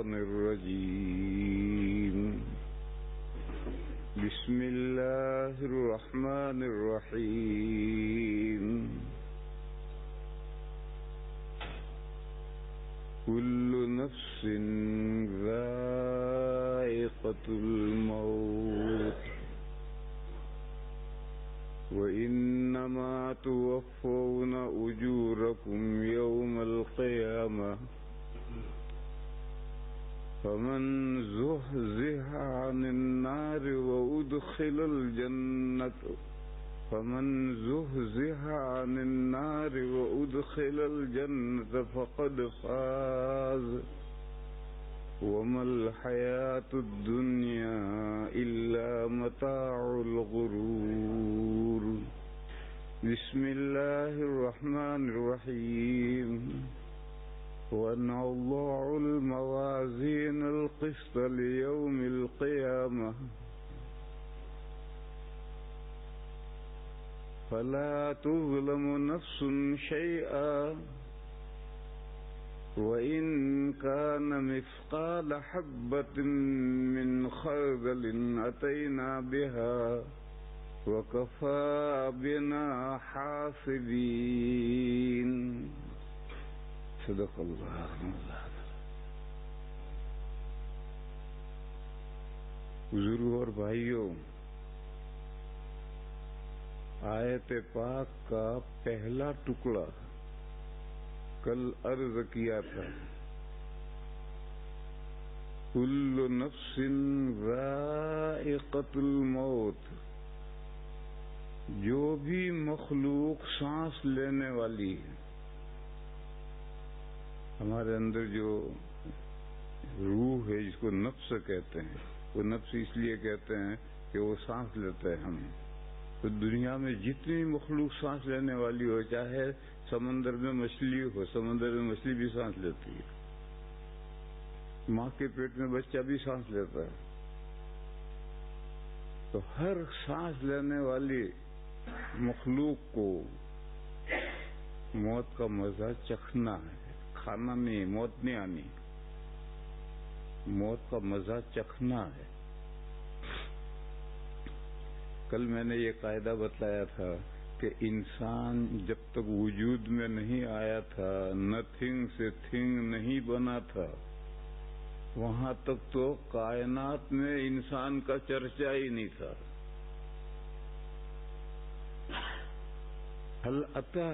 الشيطان الرجيم بسم الله الرحمن الرحيم كل نفس ذائقة الموت وإنما توفون أجوركم يوم القيامة فمن زحزح عن النار وأدخل الجنة فقد فاز وما الحياة الدنيا إلا متاع الغرور بسم الله الرحمن الرحيم ونضع الموازين القسط ليوم القيامة فلا تظلم نفس شيئا وإن كان مثقال حبة من خردل أتينا بها وكفى بنا حاسبين صدق اللہ بزرگوں اور بھائیوں، آیت پاک کا پہلا ٹکڑا کل عرض کیا تھا، کل نفس ذائقۃ الموت، جو بھی مخلوق سانس لینے والی ہے، ہمارے اندر جو روح ہے جس کو نفس کہتے ہیں، وہ نفس اس لیے کہتے ہیں کہ وہ سانس لیتا ہے ہم، تو دنیا میں جتنی مخلوق سانس لینے والی ہو، چاہے سمندر میں مچھلی ہو، سمندر میں مچھلی بھی سانس لیتی ہے، ماں کے پیٹ میں بچہ بھی سانس لیتا ہے، تو ہر سانس لینے والی مخلوق کو موت کا مزہ چکھنا ہے، کھانا نہیں، موت نہیں آنی، موت کا مزہ چکھنا ہے۔ کل میں نے یہ قاعدہ بتلایا تھا کہ انسان جب تک وجود میں نہیں آیا تھا، نتھنگ سے تھنگ نہیں بنا تھا، وہاں تک تو کائنات میں انسان کا چرچا ہی نہیں تھا۔ هل أتى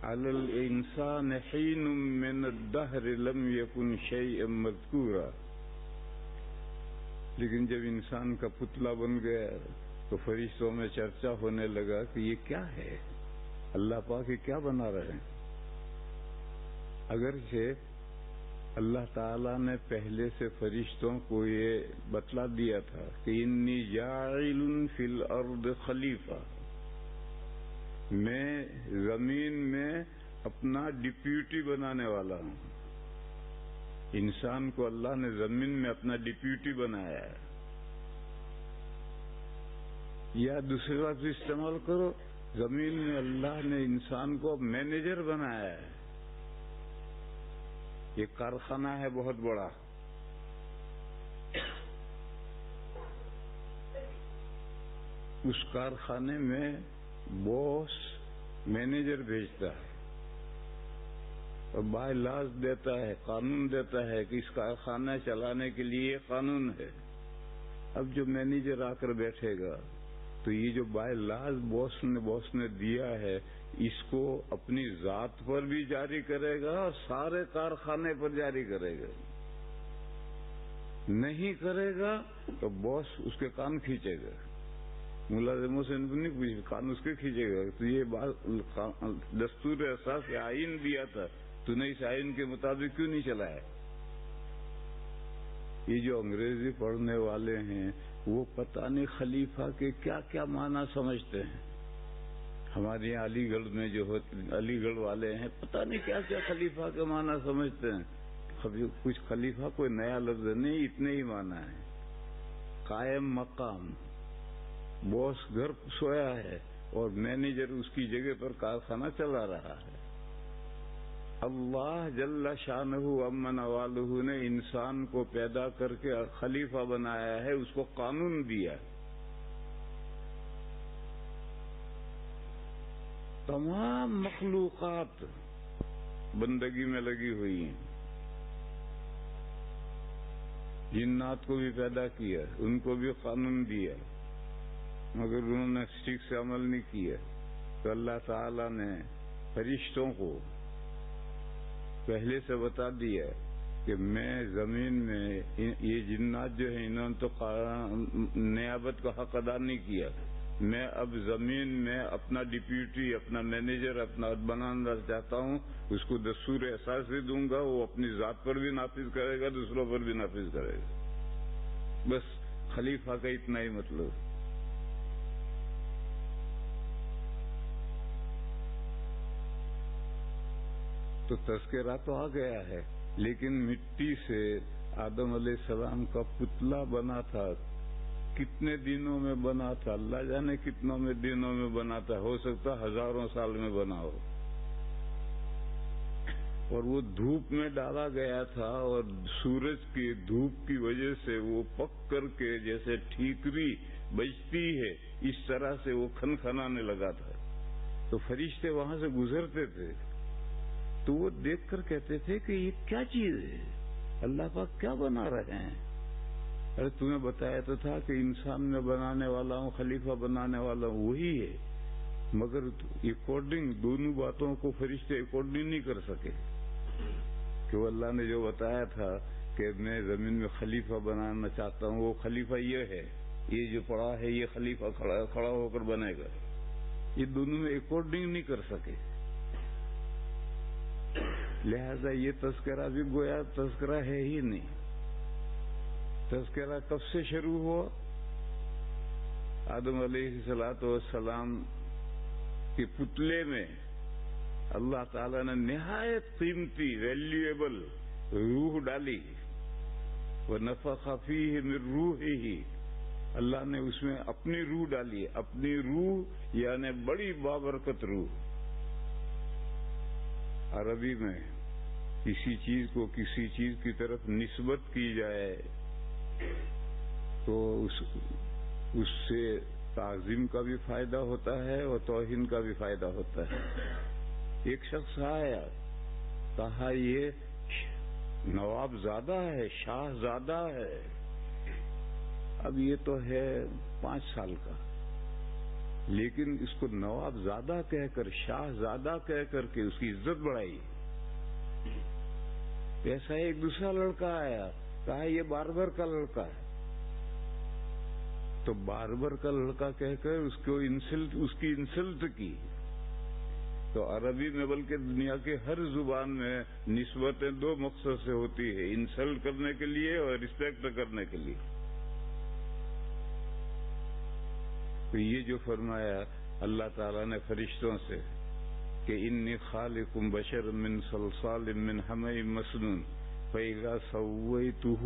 على الإنسان حين من الدهر لم يكن شيئا مذكورا، لیکن جب انسان کا پتلا بن گیا تو فرشتوں میں چرچا ہونے لگا کہ یہ کیا ہے، اللہ پاک یہ کیا بنا رہے ہیں۔ اگرچہ اللہ تعالیٰ نے پہلے سے فرشتوں کو یہ بتلا دیا تھا کہ انی جاعل فی الارض خلیفہ، میں زمین میں اپنا ڈپیوٹی بنانے والا ہوں۔ انسان کو اللہ نے زمین میں اپنا ڈپیوٹی بنایا ہے، یا دوسری بات بھی استعمال کرو، زمین میں اللہ نے انسان کو مینیجر بنایا ہے۔ یہ کارخانہ ہے بہت بڑا، اس کارخانے میں باس مینیجر بھیجتا ہے اور بائی لاز دیتا ہے، قانون دیتا ہے کہ اس کارخانہ چلانے کے لیے یہ قانون ہے۔ اب جو مینیجر آ کر بیٹھے گا تو یہ جو بائی لاز باس نے دیا ہے، اس کو اپنی ذات پر بھی جاری کرے گا اور سارے کارخانے پر جاری کرے گا۔ نہیں کرے گا تو باس اس کے کان کھینچے گا، ملازموں سے نہیں پوچھے، کان اس کے کھینچے گا۔ تو یہ بات دستور اساس آئین دیا تھا، تو نے اس آئین کے مطابق کیوں نہیں چلایا؟ یہ جو انگریزی پڑھنے والے ہیں وہ پتہ نہیں خلیفہ کے کیا کیا معنی سمجھتے ہیں۔ ہمارے یہاں علی گڑھ میں جو علی گڑھ والے ہیں پتہ نہیں کیا کیا خلیفہ کے معنی سمجھتے ہیں۔ کچھ خلیفہ کوئی نیا لفظ نہیں، اتنے ہی معنی ہے۔ قائم مقام، باس گھر سویا ہے اور مینیجر اس کی جگہ پر کارخانہ چلا رہا ہے۔ اللہ جل شانہ امن والہ نے انسان کو پیدا کر کے خلیفہ بنایا ہے، اس کو قانون دیا. تمام مخلوقات بندگی میں لگی ہوئی ہیں. جنات کو بھی پیدا کیا، ان کو بھی قانون دیا، مگر انہوں نے ٹھیک سے عمل نہیں کیا. تو اللہ تعالی نے فرشتوں کو پہلے سے بتا دیا کہ میں زمین میں یہ جنات جو ہیں انہوں نے تو نیابت کا حق ادا نہیں کیا، میں اب زمین میں اپنا ڈپیوٹی، اپنا مینیجر، اپنا بنانا چاہتا ہوں. اس کو دستور اساسی دوں گا، وہ اپنی ذات پر بھی نافذ کرے گا، دوسروں پر بھی نافذ کرے گا. بس خلیفہ کا اتنا ہی مطلب. تو تذکرہ تو آ گیا ہے، لیکن مٹی سے آدم علیہ السلام کا پتلا بنا تھا. کتنے دنوں میں بنا تھا؟ اللہ جانے کتنوں میں دنوں میں بنا تھا. ہو سکتا ہزاروں سال میں بنا ہو. اور وہ دھوپ میں ڈالا گیا تھا، اور سورج کی دھوپ کی وجہ سے وہ پک کر کے جیسے ٹھیکری بجتی ہے اس طرح سے وہ کھنکھنانے لگا تھا. تو فرشتے وہاں سے گزرتے تھے تو وہ دیکھ کر کہتے تھے کہ یہ کیا چیز ہے، اللہ پاک کیا بنا رہے ہیں. ارے تمہیں بتایا تو تھا کہ انسان میں بنانے والا ہوں، خلیفہ بنانے والا ہوں، وہی ہے. مگر اکارڈنگ دونوں باتوں کو فرشتے اکارڈنگ نہیں کر سکے کہ وہ اللہ نے جو بتایا تھا کہ میں زمین میں خلیفہ بنانا چاہتا ہوں، وہ خلیفہ یہ ہے، یہ جو پڑا ہے یہ خلیفہ کھڑا ہو کر بنے گا. یہ دونوں میں اکارڈنگ نہیں کر سکے. لہذا یہ تذکرہ بھی گویا تذکرہ ہے ہی نہیں. تذکرہ کب سے شروع ہوا؟ آدم علیہ السلام کے پتلے میں اللہ تعالیٰ نے نہایت قیمتی ویلیویبل روح ڈالی. وَنَفَخَ فِيهِ مِن رُوحِهِ، اللہ نے اس میں اپنی روح ڈالی. اپنی روح یعنی بڑی بابرکت روح. عربی میں کسی چیز کو کسی چیز کی طرف نسبت کی جائے تو اس سے تعظیم کا بھی فائدہ ہوتا ہے اور توہین کا بھی فائدہ ہوتا ہے. ایک شخص آیا، کہا یہ نواب زادہ ہے، شاہ زادہ ہے. اب یہ تو ہے 5 سال کا، لیکن اس کو نواب زادہ کہہ کر، شاہ زادہ کہہ کر کے اس کی عزت بڑھائی. ایسا ایک دوسرا لڑکا آیا، کہا یہ باربر کا لڑکا ہے. تو باربر کا لڑکا کہہ کر اس کی انسلٹ کی. تو عربی میں بلکہ دنیا کے ہر زبان میں نسبتیں 2 مقصد سے ہوتی ہے، انسلٹ کرنے کے لیے اور ریسپیکٹ کرنے کے لیے. تو یہ جو فرمایا اللہ تعالیٰ نے فرشتوں سے کہ انی خالق بشر من صلصال من حمأ مسنون فإذا سويته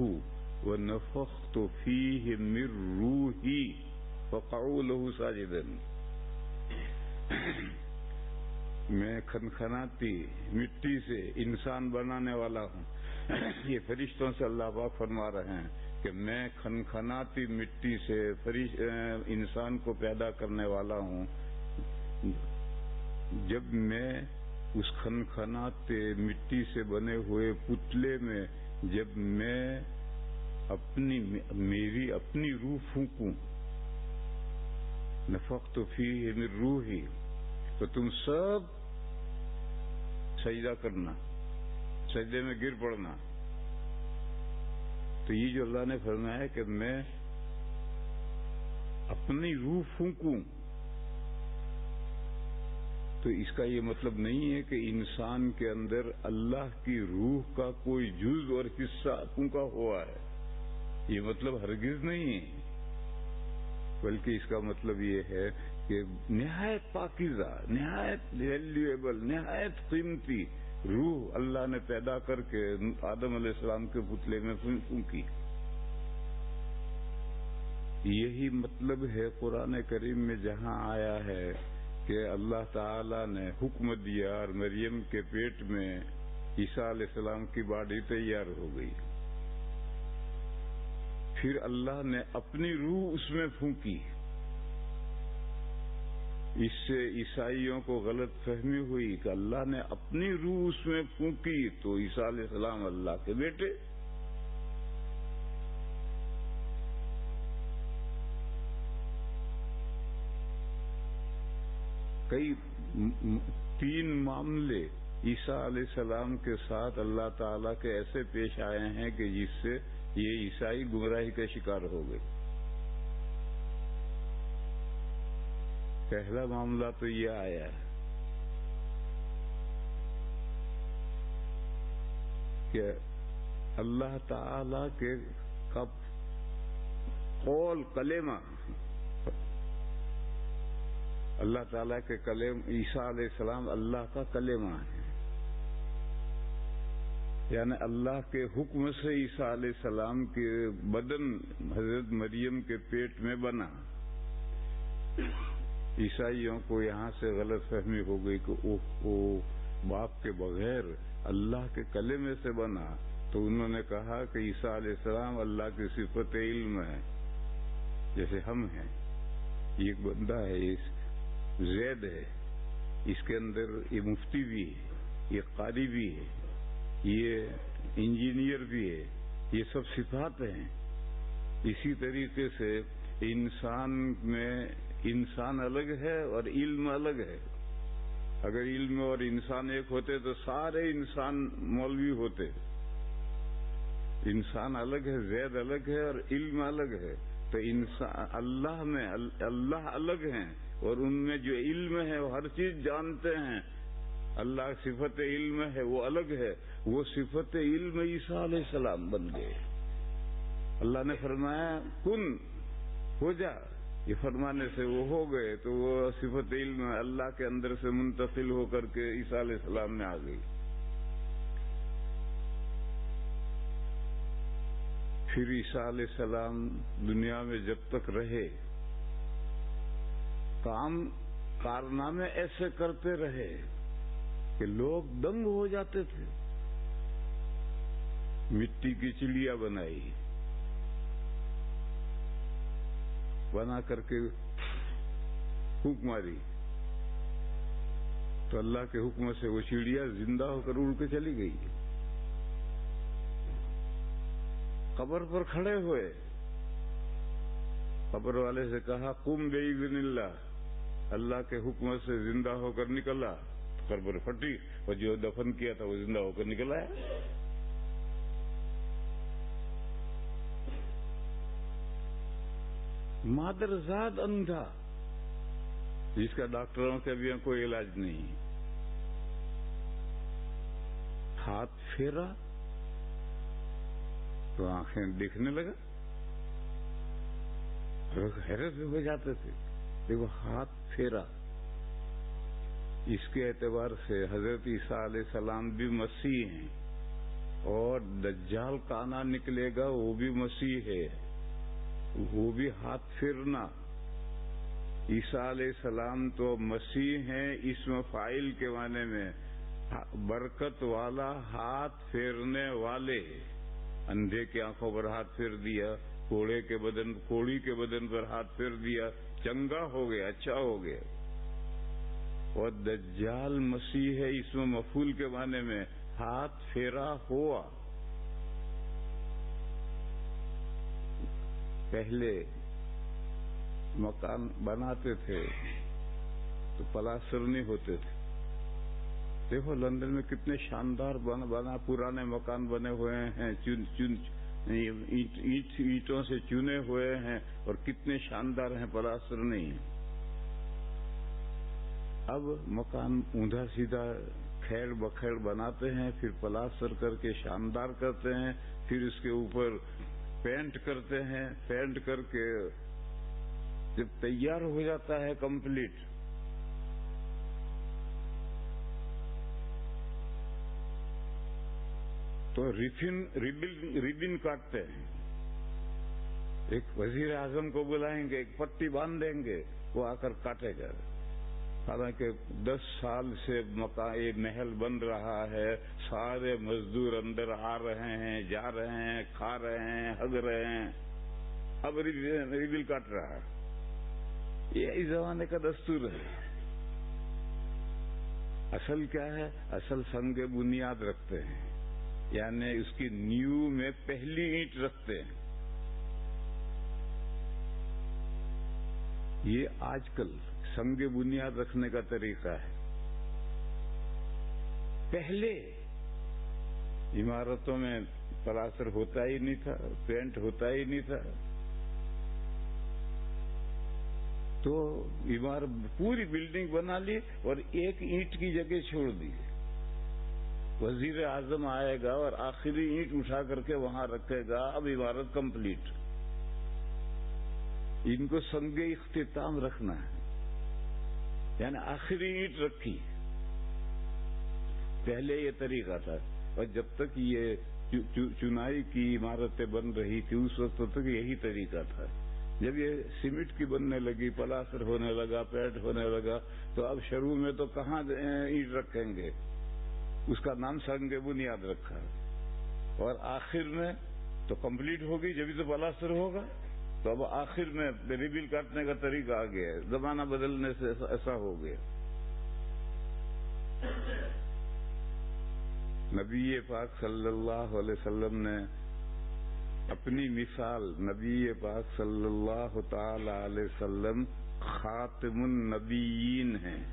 ونفخت فيه من روحي فقعوا له ساجدين. میں کھنکھناتی مٹی سے انسان بنانے والا ہوں. یہ فرشتوں سے اللہ پاک فرما رہے ہیں کہ میں کھنکھناتی مٹی سے انسان کو پیدا کرنے والا ہوں. جب میں اس کھنکھناتے مٹی سے بنے ہوئے پتلے میں جب میں میری اپنی روح پھونکوں، نفخت فیہ من روحی، تو تم سب سجدہ کرنا، سجدے میں گر پڑنا. تو یہ جو اللہ نے فرمایا کہ میں اپنی روح پھونکوں، تو اس کا یہ مطلب نہیں ہے کہ انسان کے اندر اللہ کی روح کا کوئی جز اور حصہ پھونکا ہوا ہے. یہ مطلب ہرگز نہیں ہے، بلکہ اس کا مطلب یہ ہے کہ نہایت پاکیزہ، نہایت ویلیویبل، نہایت قیمتی روح اللہ نے پیدا کر کے آدم علیہ السلام کے پتلے میں پھونکی. یہی مطلب ہے قرآن کریم میں جہاں آیا ہے کہ اللہ تعالی نے حکم دیا اور مریم کے پیٹ میں عیسیٰ علیہ السلام کی باڈی تیار ہو گئی. پھر اللہ نے اپنی روح اس میں پھونکی. اس سے عیسائیوں کو غلط فہمی ہوئی کہ اللہ نے اپنی روح اس میں پھونکی تو عیسیٰ علیہ السلام اللہ کے بیٹے. کئی 3 معاملے عیسیٰ علیہ السلام کے ساتھ اللہ تعالیٰ کے ایسے پیش آئے ہیں کہ جس سے یہ عیسائی گمراہی کا شکار ہو گئے. پہلا معاملہ تو یہ آیا ہے کہ اللہ تعالی کے قول کلمہ، اللہ تعالیٰ کے کلم، عیسیٰ علیہ السلام اللہ کا کلمہ ہے، یعنی اللہ کے حکم سے عیسیٰ علیہ السلام کے بدن حضرت مریم کے پیٹ میں بنا. عیسائیوں کو یہاں سے غلط فہمی ہو گئی کہ وہ باپ کے بغیر اللہ کے کلمے سے بنا، تو انہوں نے کہا کہ عیسیٰ علیہ السلام اللہ کی صفت علم ہے جیسے ہم ہیں. یہ ایک بندہ ہے، یہ زید ہے، اس کے اندر یہ مفتی بھی ہے، یہ قاری بھی ہے، یہ انجینئر بھی ہے، یہ سب صفات ہیں. اسی طریقے سے انسان میں انسان الگ ہے اور علم الگ ہے. اگر علم اور انسان ایک ہوتے تو سارے انسان مولوی ہوتے. انسان الگ ہے، زید الگ ہے اور علم الگ ہے. تو انسان اللہ میں اللہ الگ ہیں اور ان میں جو علم ہے وہ ہر چیز جانتے ہیں. اللہ صفت علم ہے وہ الگ ہے. وہ صفت علم عیسیٰ علیہ السلام بن گئے. اللہ نے فرمایا کن ہو جا، یہ فرمانے سے وہ ہو گئے. تو وہ صفت علم اللہ کے اندر سے منتقل ہو کر کے عیسیٰ علیہ السلام میں آ گئی. پھر عیسیٰ علیہ السلام دنیا میں جب تک رہے کارنامے ایسے کرتے رہے کہ لوگ دنگ ہو جاتے تھے. مٹی کی چڑیا بنائی، بنا کر کے پھونک ماری تو اللہ کے حکم سے وہ چڑیا زندہ ہو کر اڑ کے چلی گئی. قبر پر کھڑے ہوئے، قبر والے سے کہا قم بإذن اللہ، اللہ کے حکم سے زندہ ہو کر نکلا. قبر پھٹی اور جو دفن کیا تھا وہ زندہ ہو کر نکل آیا. مادرزاد اندھا جس کا ڈاکٹروں کے بھی کوئی علاج نہیں، ہاتھ پھیرا تو آنکھیں دیکھنے لگا. لوگ حیرت میں ہو جاتے تھے. دیکھو ہاتھ پھیرا. اس کے اعتبار سے حضرت عیسیٰ علیہ السلام بھی مسیح ہیں اور دجال کا آنا نکلے گا وہ بھی مسیح ہے. وہ بھی ہاتھ پھیرنا. عیسیٰ علیہ السلام تو مسیح ہیں اسم فاعل کے معنی میں، برکت والا ہاتھ پھیرنے والے. اندھے کی آنکھوں پر ہاتھ پھیر دیا، کوڑی کے بدن پر ہاتھ پھیر دیا، چنگا ہو گیا، اچھا ہو گیا. اور دجال مسیح ہے اسم مفعول کے معنی میں، ہاتھ پھیرا ہوا. پہلے مکان بناتے تھے تو پلاسٹر نہیں ہوتے تھے. دیکھو لندن میں کتنے شاندار بنا پرانے مکان بنے ہوئے ہیں، اینٹوں سے چنے ہوئے ہیں اور کتنے شاندار ہیں، پلاسٹر نہیں. اب مکان اوندا سیدھا کھیڑ بکھیڑ بناتے ہیں، پھر پلاسٹر کر کے شاندار کرتے ہیں، پھر اس کے اوپر پینٹ کرتے ہیں. پینٹ کر کے جب تیار ہو جاتا ہے کمپلیٹ تو ریبن کاٹتے ہیں. ایک وزیر اعظم کو بلائیں گے، ایک پٹی باندھ دیں گے، وہ آ کر کاٹے گا. حالانکہ 10 سال سے مکان محل بن رہا ہے، سارے مزدور اندر آ رہے ہیں، جا رہے ہیں، کھا رہے ہیں، ہگ رہے ہیں، اب ریبل کاٹ رہا ہے. یہ اس زمانے کا دستور ہے. اصل کیا ہے؟ اصل سنگ بنیاد رکھتے ہیں، یعنی اس کی نیو میں پہلی اینٹ رکھتے ہیں. یہ آج کل سنگ بنیاد رکھنے کا طریقہ ہے. پہلے عمارتوں میں پلاسٹر ہوتا ہی نہیں تھا، پینٹ ہوتا ہی نہیں تھا، تو پوری بلڈنگ بنا لی اور ایک اینٹ کی جگہ چھوڑ دی. وزیر اعظم آئے گا اور آخری اینٹ اٹھا کر کے وہاں رکھے گا، اب عمارت کمپلیٹ. ان کو سنگ اختتام رکھنا ہے، یعنی آخری اینٹ رکھی. پہلے یہ طریقہ تھا، اور جب تک یہ چنائی کی عمارتیں بن رہی تھی اس وقت تک یہی طریقہ تھا. جب یہ سیمنٹ کی بننے لگی، پلاسٹر ہونے لگا، پینٹ ہونے لگا، تو اب شروع میں تو کہاں اینٹ رکھیں گے؟ اس کا نام سنگ بنیاد رکھا، اور آخر میں تو کمپلیٹ ہوگی جبھی تو پلاسٹر ہوگا. تو اب آخر میں ریبل کاٹنے کا طریقہ آ گیا ہے، زمانہ بدلنے سے ایسا ہو گیا. نبی پاک صلی اللہ علیہ وسلم نے اپنی مثال، نبی پاک صلی اللہ تعالی علیہ وسلم خاتم النبیین ہیں،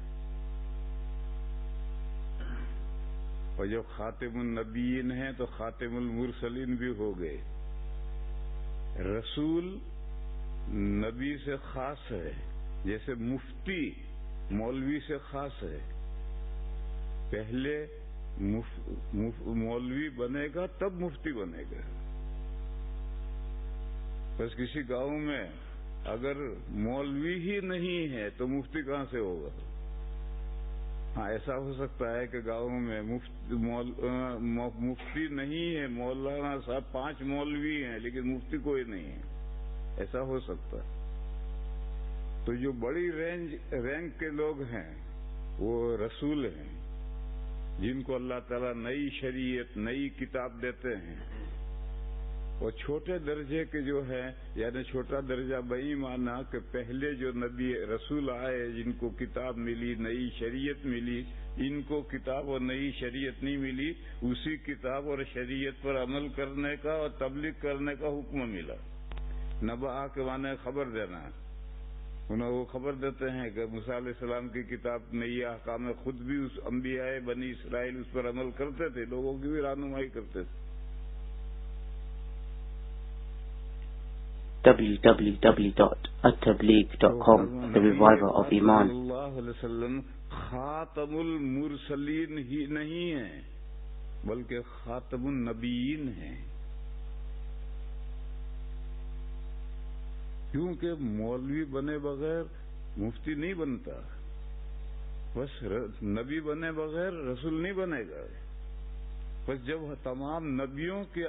اور جب خاتم النبیین ہیں تو خاتم المرسلین بھی ہو گئے. رسول نبی سے خاص ہے، جیسے مفتی مولوی سے خاص ہے. پہلے مولوی بنے گا تب مفتی بنے گا. بس کسی گاؤں میں اگر مولوی ہی نہیں ہے تو مفتی کہاں سے ہوگا؟ ہاں، ایسا ہو سکتا ہے کہ گاؤں میں مفتی نہیں ہے، مولانا صاحب 5 مولوی ہیں لیکن مفتی کوئی نہیں ہے، ایسا ہو سکتا ہے. تو جو بڑی رینک کے لوگ ہیں وہ رسول ہیں، جن کو اللہ تعالیٰ نئی شریعت، نئی کتاب دیتے ہیں. اور چھوٹے درجے کے جو ہیں، یعنی چھوٹا درجہ بئی مانا کہ پہلے جو نبی رسول آئے جن کو کتاب ملی، نئی شریعت ملی، ان کو کتاب اور نئی شریعت نہیں ملی، اسی کتاب اور شریعت پر عمل کرنے کا اور تبلیغ کرنے کا حکم ملا. نبأ کے معنی خبر دینا. انہیں وہ خبر دیتے ہیں کہ موسیٰ علیہ السلام کی کتاب نئی احکام، خود بھی اس انبیاء بنی اسرائیل اس پر عمل کرتے تھے، لوگوں کی بھی رہنمائی کرتے تھے. www.attableek.com The Reviver of Iman. صلی اللہ علیہ وسلم خاتم المرسلین ہی نہیں ہیں بلکہ خاتم النبیین ہیں. کیونکہ مولوی بنے بغیر مفتی نہیں بنتا، بس نبی بنے بغیر رسول نہیں بنے گا. بس جب تمام نبیوں کے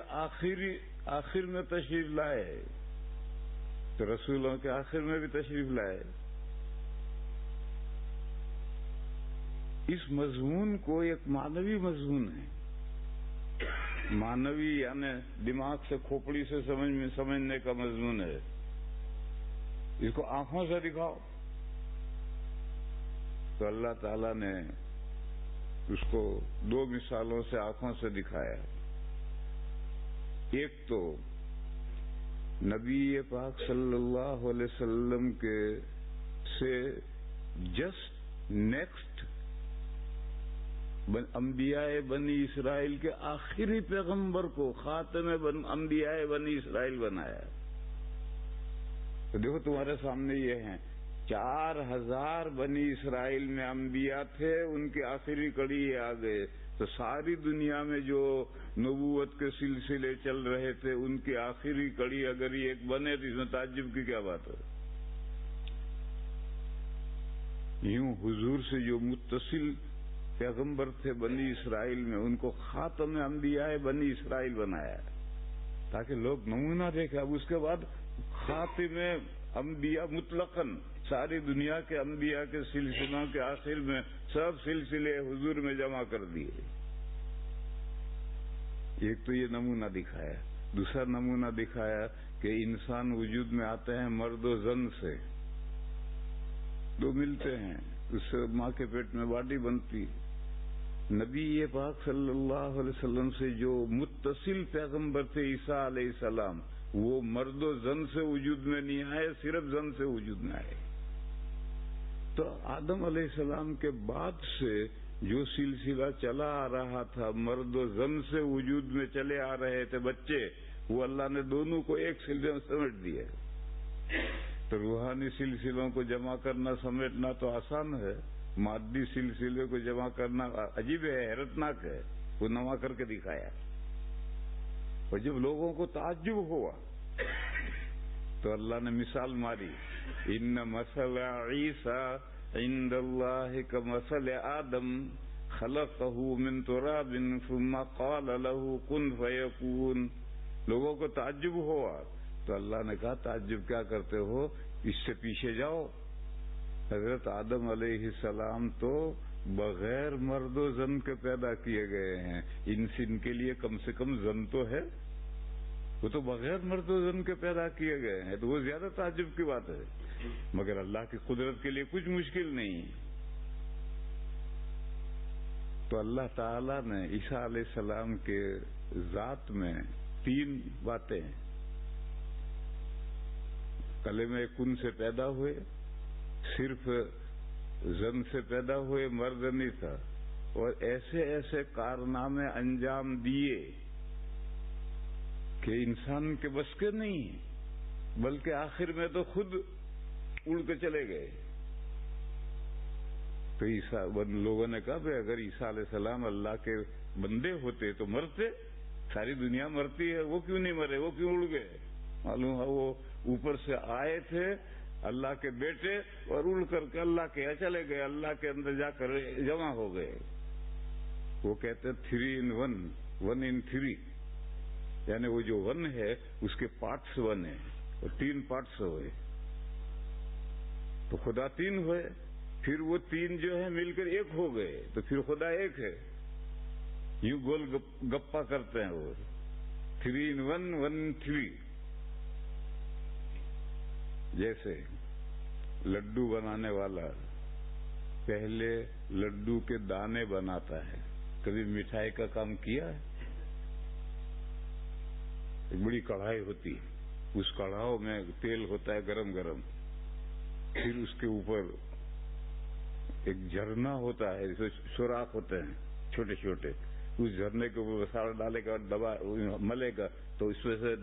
آخر میں تشریف لائے تو رسولوں کے آخر میں بھی تشریف لائے. اس مضمون کو ایک معنوی مضمون ہے. معنوی یعنی دماغ سے، کھوپڑی سے سمجھنے کا مضمون ہے. اس کو آنکھوں سے دکھاؤ تو اللہ تعالیٰ نے اس کو 2 مثالوں سے آنکھوں سے دکھایا. ایک تو نبی پاک صلی اللہ علیہ وسلم کے سے جسٹ نیکسٹ انبیاء بنی اسرائیل کے آخری پیغمبر کو خاتم انبیاء بنی اسرائیل بنایا. تو دیکھو تمہارے سامنے یہ ہیں، 4000 بنی اسرائیل میں انبیاء تھے، ان کی آخری کڑی یہ آ گئے. تو ساری دنیا میں جو نبوت کے سلسلے چل رہے تھے ان کی آخری کڑی اگر یہ ایک بنے تو اس میں تعجب کی کیا بات ہے؟ یوں حضور سے جو متصل پیغمبر تھے بنی اسرائیل میں، ان کو خاتم انبیاء بنی اسرائیل بنایا تاکہ لوگ نمونہ دیکھیں. اب اس کے بعد خاتم انبیاء مطلقاً ساری دنیا کے انبیاء کے سلسلوں کے آخر میں سب سلسلے حضور میں جمع کر دیے. ایک تو یہ نمونہ دکھایا. دوسرا نمونہ دکھایا کہ انسان وجود میں آتے ہیں مرد و زن سے، دو ملتے ہیں، اس سے ماں کے پیٹ میں باڈی بنتی. نبی یہ پاک صلی اللہ علیہ وسلم سے جو متصل پیغمبر تھے عیسیٰ علیہ السلام، وہ مرد و زن سے وجود میں نہیں آئے، صرف زن سے وجود میں آئے. تو آدم علیہ السلام کے بعد سے جو سلسلہ چلا آ رہا تھا، مرد و زن سے وجود میں چلے آ رہے تھے بچے، وہ اللہ نے دونوں کو ایک سلسلے میں سمیٹ دیا. تو روحانی سلسلوں کو جمع کرنا سمیٹنا تو آسان ہے، مادی سلسلے کو جمع کرنا عجیب ہے، حیرتناک ہے. وہ نما کر کے دکھایا. اور جب لوگوں کو تعجب ہوا تو اللہ نے مثال ماری، ان مثل عیسیٰ عند اللہ کمثل آدم خلقہ من تراب ثم قال له کن فیکون. لوگوں کو تعجب ہوا تو اللہ نے کہا تعجب کیا کرتے ہو، اس سے پیچھے جاؤ. حضرت آدم علیہ السلام تو بغیر مرد و زن کے پیدا کیے گئے ہیں. ان کے لیے کم سے کم زن تو ہے، وہ تو بغیر مرد و زن کے پیدا کیے گئے ہیں، تو وہ زیادہ تعجب کی بات ہے. مگر اللہ کی قدرت کے لیے کچھ مشکل نہیں. تو اللہ تعالی نے عیسیٰ علیہ السلام کے ذات میں تین باتیں، کلمہ کن سے پیدا ہوئے، صرف زن سے پیدا ہوئے، مرد نہیں تھا، اور ایسے ایسے کارنامے انجام دیے کہ انسان کے بس کے نہیں ہیں، بلکہ آخر میں تو خود اڑ کے چلے گئے. تو لوگوں نے کہا بھائی اگر عیسیٰ علیہ السلام اللہ کے بندے ہوتے تو مرتے، ساری دنیا مرتی ہے، وہ کیوں نہیں مرے، وہ کیوں اڑ گئے؟ معلوم ہے وہ اوپر سے آئے تھے اللہ کے بیٹے اور اڑ کر کے اللہ کے چلے گئے، اللہ کے اندر جا کر جمع ہو گئے. وہ کہتے 3 in 1، 1 in 3، یعنی وہ جو 1 ہے اس کے پارٹس 1 ہیں، وہ 3 پارٹس ہوئے تو خدا 3 ہوئے. پھر وہ 3 جو ہے مل کر ایک ہو گئے تو پھر خدا ایک ہے. یوں گول گپا کرتے ہیں وہ 3 in 1، 1 in 3. جیسے لڈو بنانے والا پہلے لڈو کے دانے بناتا ہے. کبھی مٹھائی کا کام کیا ہے؟ ایک بڑی کڑھائی ہوتی ہے، اس کڑھاؤ میں تیل ہوتا ہے گرم گرم، پھر اس کے اوپر ایک جھرنا ہوتا ہے، جسے سوراخ ہوتے ہیں چھوٹے چھوٹے، اس جھرنے کے اوپر مسالہ ڈالے گا، دبا ملے گا تو اس میں سے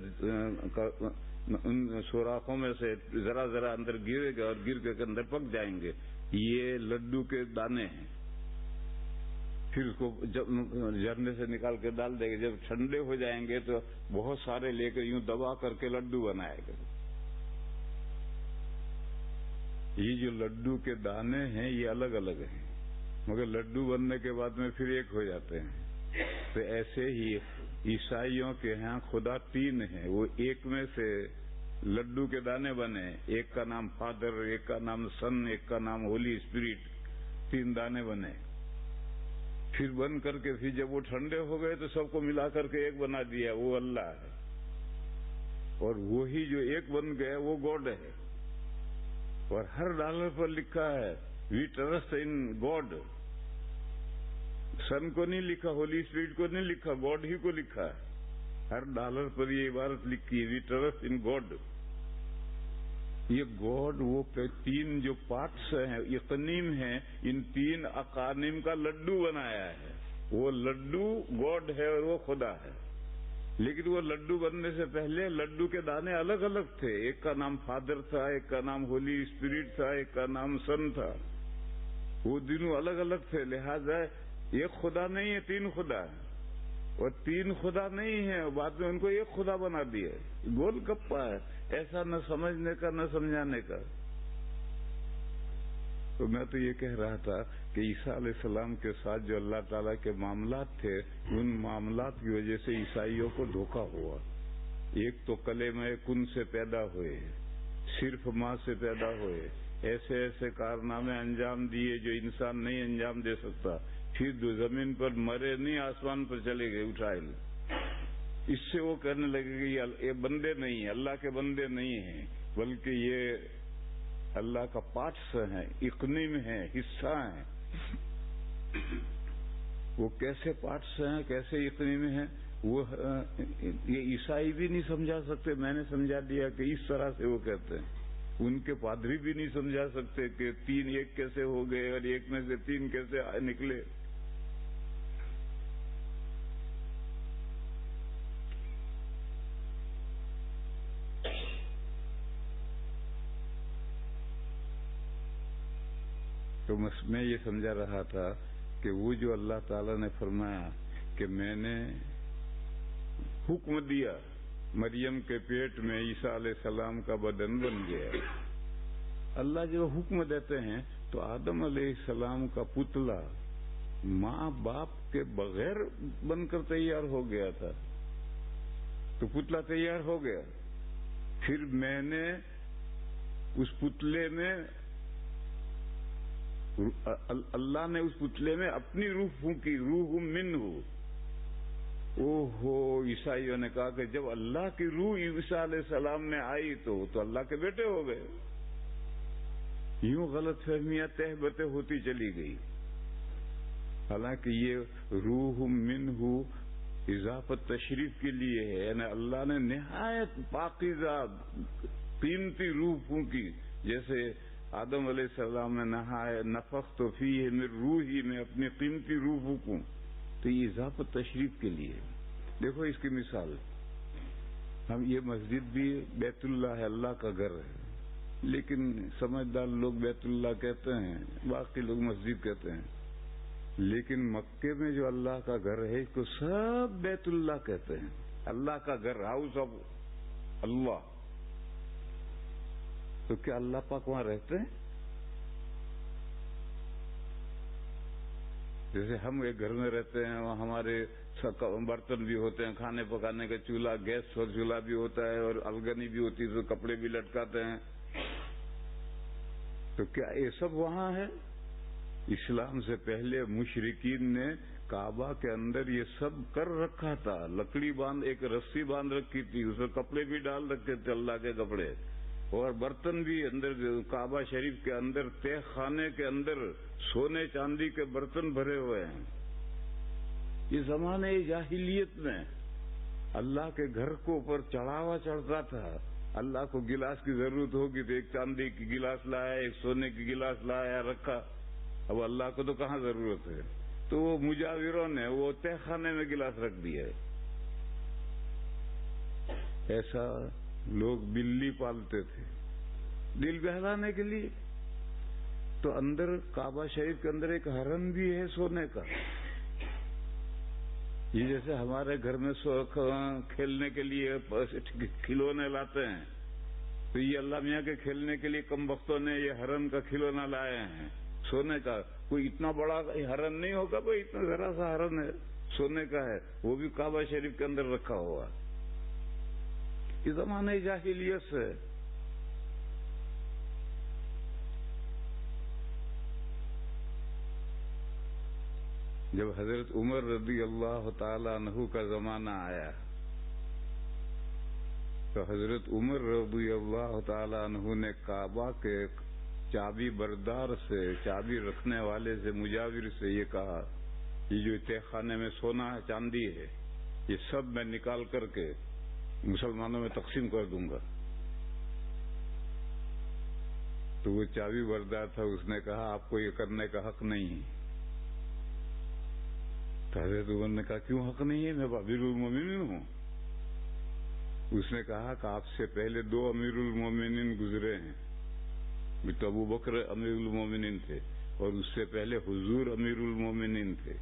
ان سوراخوں میں سے ذرا ذرا اندر گرے گا اور گر کے اندر پک جائیں گے. یہ لڈو کے دانے ہیں. پھر اس کو جب جھرنے سے نکال کے ڈال دے گا، جب ٹھنڈے ہو جائیں گے تو بہت سارے لے کر یوں دبا کر کے لڈو بنائے گا. یہ جو لڈو کے دانے ہیں یہ الگ الگ ہیں، مگر لڈو بننے کے بعد میں پھر ایک ہو جاتے ہیں. تو ایسے ہی عیسائیوں کے ہاں خدا 3 ہیں، وہ ایک میں سے لڈو کے دانے بنے، ایک کا نام فادر، ایک کا نام سن، ایک کا نام ہولی اسپرٹ، 3 دانے بنے. پھر بن کر کے پھر جب وہ ٹھنڈے ہو گئے تو سب کو ملا کر کے ایک بنا دیا، وہ اللہ ہے. اور وہی جو ایک بن گئے وہ گاڈ ہے. اور ہر ڈالر پر لکھا ہے وی ٹرسٹ ان گاڈ. سن کو نہیں لکھا، ہولی اسپرٹ کو نہیں لکھا، گاڈ ہی کو لکھا ہے. ہر ڈالر پر یہ عبارت لکھی ہے وی ٹرسٹ ان گاڈ. یہ گاڈ وہ 3 جو پارٹس ہیں، اقنیم ہیں، ان 3 اقانیم کا لڈو بنایا ہے. وہ لڈو گاڈ ہے اور وہ خدا ہے. لیکن وہ لڈو بننے سے پہلے لڈو کے دانے الگ الگ تھے. ایک کا نام فادر تھا، ایک کا نام ہولی اسپرٹ تھا، ایک کا نام سن تھا. وہ دونوں الگ الگ تھے. لہذا ایک خدا نہیں ہے، 3 خدا ہے. اور 3 خدا نہیں ہے، بعد میں ان کو ایک خدا بنا دیا. گول گپا ہے، ایسا نہ سمجھنے کا نہ سمجھانے کا. تو میں تو یہ کہہ رہا تھا کہ عیسیٰ علیہ السلام کے ساتھ جو اللہ تعالیٰ کے معاملات تھے، ان معاملات کی وجہ سے عیسائیوں کو دھوکہ ہوا. ایک تو کلمہ کن سے پیدا ہوئے، صرف ماں سے پیدا ہوئے، ایسے ایسے کارنامے انجام دیے جو انسان نہیں انجام دے سکتا، پھر دو زمین پر مرے نہیں، آسمان پر چلے گئے اٹھائے۔ اس سے وہ کہنے لگے کہ یہ بندے نہیں ہیں، اللہ کے بندے نہیں ہیں، بلکہ یہ اللہ کا پارٹس ہیں، اقنیم ہیں، حصہ ہیں۔ وہ کیسے پارٹس ہیں، کیسے اقنیم ہیں، وہ یہ عیسائی بھی نہیں سمجھا سکتے۔ میں نے سمجھا دیا کہ اس طرح سے وہ کہتے ہیں۔ ان کے پادری بھی نہیں سمجھا سکتے کہ تین ایک کیسے ہو گئے اور ایک میں سے تین کیسے نکلے۔ تو میں یہ سمجھا رہا تھا کہ وہ جو اللہ تعالی نے فرمایا کہ میں نے حکم دیا، مریم کے پیٹ میں عیسیٰ علیہ السلام کا بدن بن گیا۔ اللہ جو حکم دیتے ہیں تو آدم علیہ السلام کا پتلا ماں باپ کے بغیر بن کر تیار ہو گیا تھا، تو پتلا تیار ہو گیا۔ پھر میں نے اس پتلے میں اللہ نے اس پتلے میں اپنی روح پھونکی، روح منہ۔ عیسائیوں نے کہا کہ جب اللہ کی روح عیسیٰ علیہ السلام میں آئی تو اللہ کے بیٹے ہو گئے۔ یوں غلط فہمیاں تہ بتہ ہوتی چلی گئی، حالانکہ یہ روح منہ اضافت تشریف کے لیے ہے، یعنی اللہ نے نہایت پاکیزہ قیمتی روح پھونکی۔ جیسے آدم علیہ السلام نے نفخت فیہ من روحی، میں اپنی قیمتی روح پھونکوں، تو یہ اضافت تشریف کے لیے۔ دیکھو اس کی مثال، ہم یہ مسجد بھی بیت اللہ ہے، اللہ کا گھر ہے، لیکن سمجھدار لوگ بیت اللہ کہتے ہیں، باقی لوگ مسجد کہتے ہیں، لیکن مکے میں جو اللہ کا گھر ہے اس کو سب بیت اللہ کہتے ہیں، اللہ کا گھر، ہاؤس آف اللہ۔ تو کیا اللہ پاک وہاں رہتے ہیں؟ جیسے ہم ایک گھر میں رہتے ہیں، وہاں ہمارے برتن بھی ہوتے ہیں، کھانے پکانے کا چولہا، گیس اور چولہا بھی ہوتا ہے، اور الگنی بھی ہوتی ہے، تو کپڑے بھی لٹکاتے ہیں، تو کیا یہ سب وہاں ہے؟ اسلام سے پہلے مشرکین نے کعبہ کے اندر یہ سب کر رکھا تھا، لکڑی باندھ، ایک رسی باندھ رکھی تھی، اس میں کپڑے بھی ڈال رکھے تھے، اللہ کے کپڑے، اور برتن بھی اندر کعبہ شریف کے اندر تہ خانے کے اندر سونے چاندی کے برتن بھرے ہوئے ہیں۔ یہ زمانے جاہلیت میں اللہ کے گھر کو اوپر چڑھاوا چڑھتا تھا، اللہ کو گلاس کی ضرورت ہوگی تو ایک چاندی کی گلاس لایا، ایک سونے کی گلاس لایا، رکھا۔ اب اللہ کو تو کہاں ضرورت ہے، تو وہ مجاوروں نے وہ تہ خانے میں گلاس رکھ دیا ہے۔ ایسا لوگ بلی پالتے تھے دل بہلانے کے لیے، تو اندر کعبہ شریف کے اندر ایک ہرن بھی ہے سونے کا۔ یہ جیسے ہمارے گھر میں کھیلنے کے لیے کھلونے لاتے ہیں، تو یہ اللہ میاں کے کھیلنے کے لیے کم بختوں نے یہ ہرن کا کھلونا لائے ہیں سونے کا۔ کوئی اتنا بڑا ہرن نہیں ہوگا بھائی، اتنا ذرا سا ہرن ہے، سونے کا ہے، وہ بھی کعبہ شریف کے اندر رکھا ہوا۔ یہ زمانے جاہلیت سے۔ جب حضرت عمر رضی اللہ تعالی عنہ کا زمانہ آیا تو حضرت عمر رضی اللہ تعالی عنہ نے کعبہ کے چابی بردار سے، چابی رکھنے والے سے، مجاور سے یہ کہا، یہ جو تہ خانے میں سونا ہے، چاندی ہے، یہ سب میں نکال کر کے مسلمانوں میں تقسیم کر دوں گا۔ تو وہ چابی بردار تھا، اس نے کہا آپ کو یہ کرنے کا حق نہیں ہے۔ تو حضرت عمر نے کہا کیوں حق نہیں ہے، میں امیر المومنین ہوں۔ اس نے کہا کہ آپ سے پہلے 2 امیر المومنین گزرے ہیں، تو ابو بکر امیر المومنین تھے، اور اس سے پہلے حضور امیر المومنین تھے،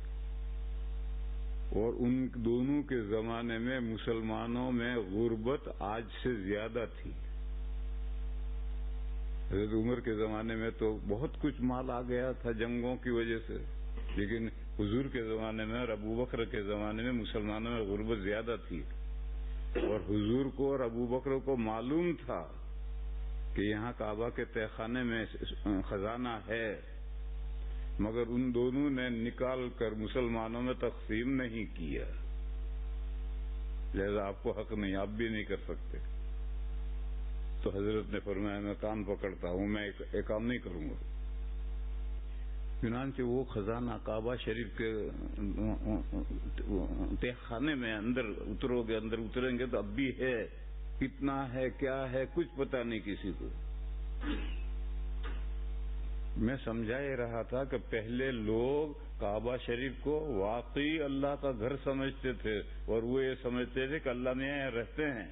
اور ان دونوں کے زمانے میں مسلمانوں میں غربت آج سے زیادہ تھی۔ حضرت عمر کے زمانے میں تو بہت کچھ مال آ گیا تھا جنگوں کی وجہ سے، لیکن حضور کے زمانے میں اور ابو بکر کے زمانے میں مسلمانوں میں غربت زیادہ تھی، اور حضور کو اور ابو بکر کو معلوم تھا کہ یہاں کعبہ کے تہہ خانے میں خزانہ ہے، مگر ان دونوں نے نکال کر مسلمانوں میں تقسیم نہیں کیا، لہذا آپ کو حق نہیں، آپ بھی نہیں کر سکتے۔ تو حضرت نے فرمایا میں کان پکڑتا ہوں، میں ایک کام نہیں کروں گا۔ چنانچہ وہ خزانہ کعبہ شریف کے تہہ خانے میں اندر اترو گے، اندر اتریں گے تو اب بھی ہے، کتنا ہے کیا ہے کچھ پتہ نہیں کسی کو۔ میں سمجھا ہی رہا تھا کہ پہلے لوگ کعبہ شریف کو واقعی اللہ کا گھر سمجھتے تھے، اور وہ یہ سمجھتے تھے کہ اللہ میاں یہاں رہتے ہیں،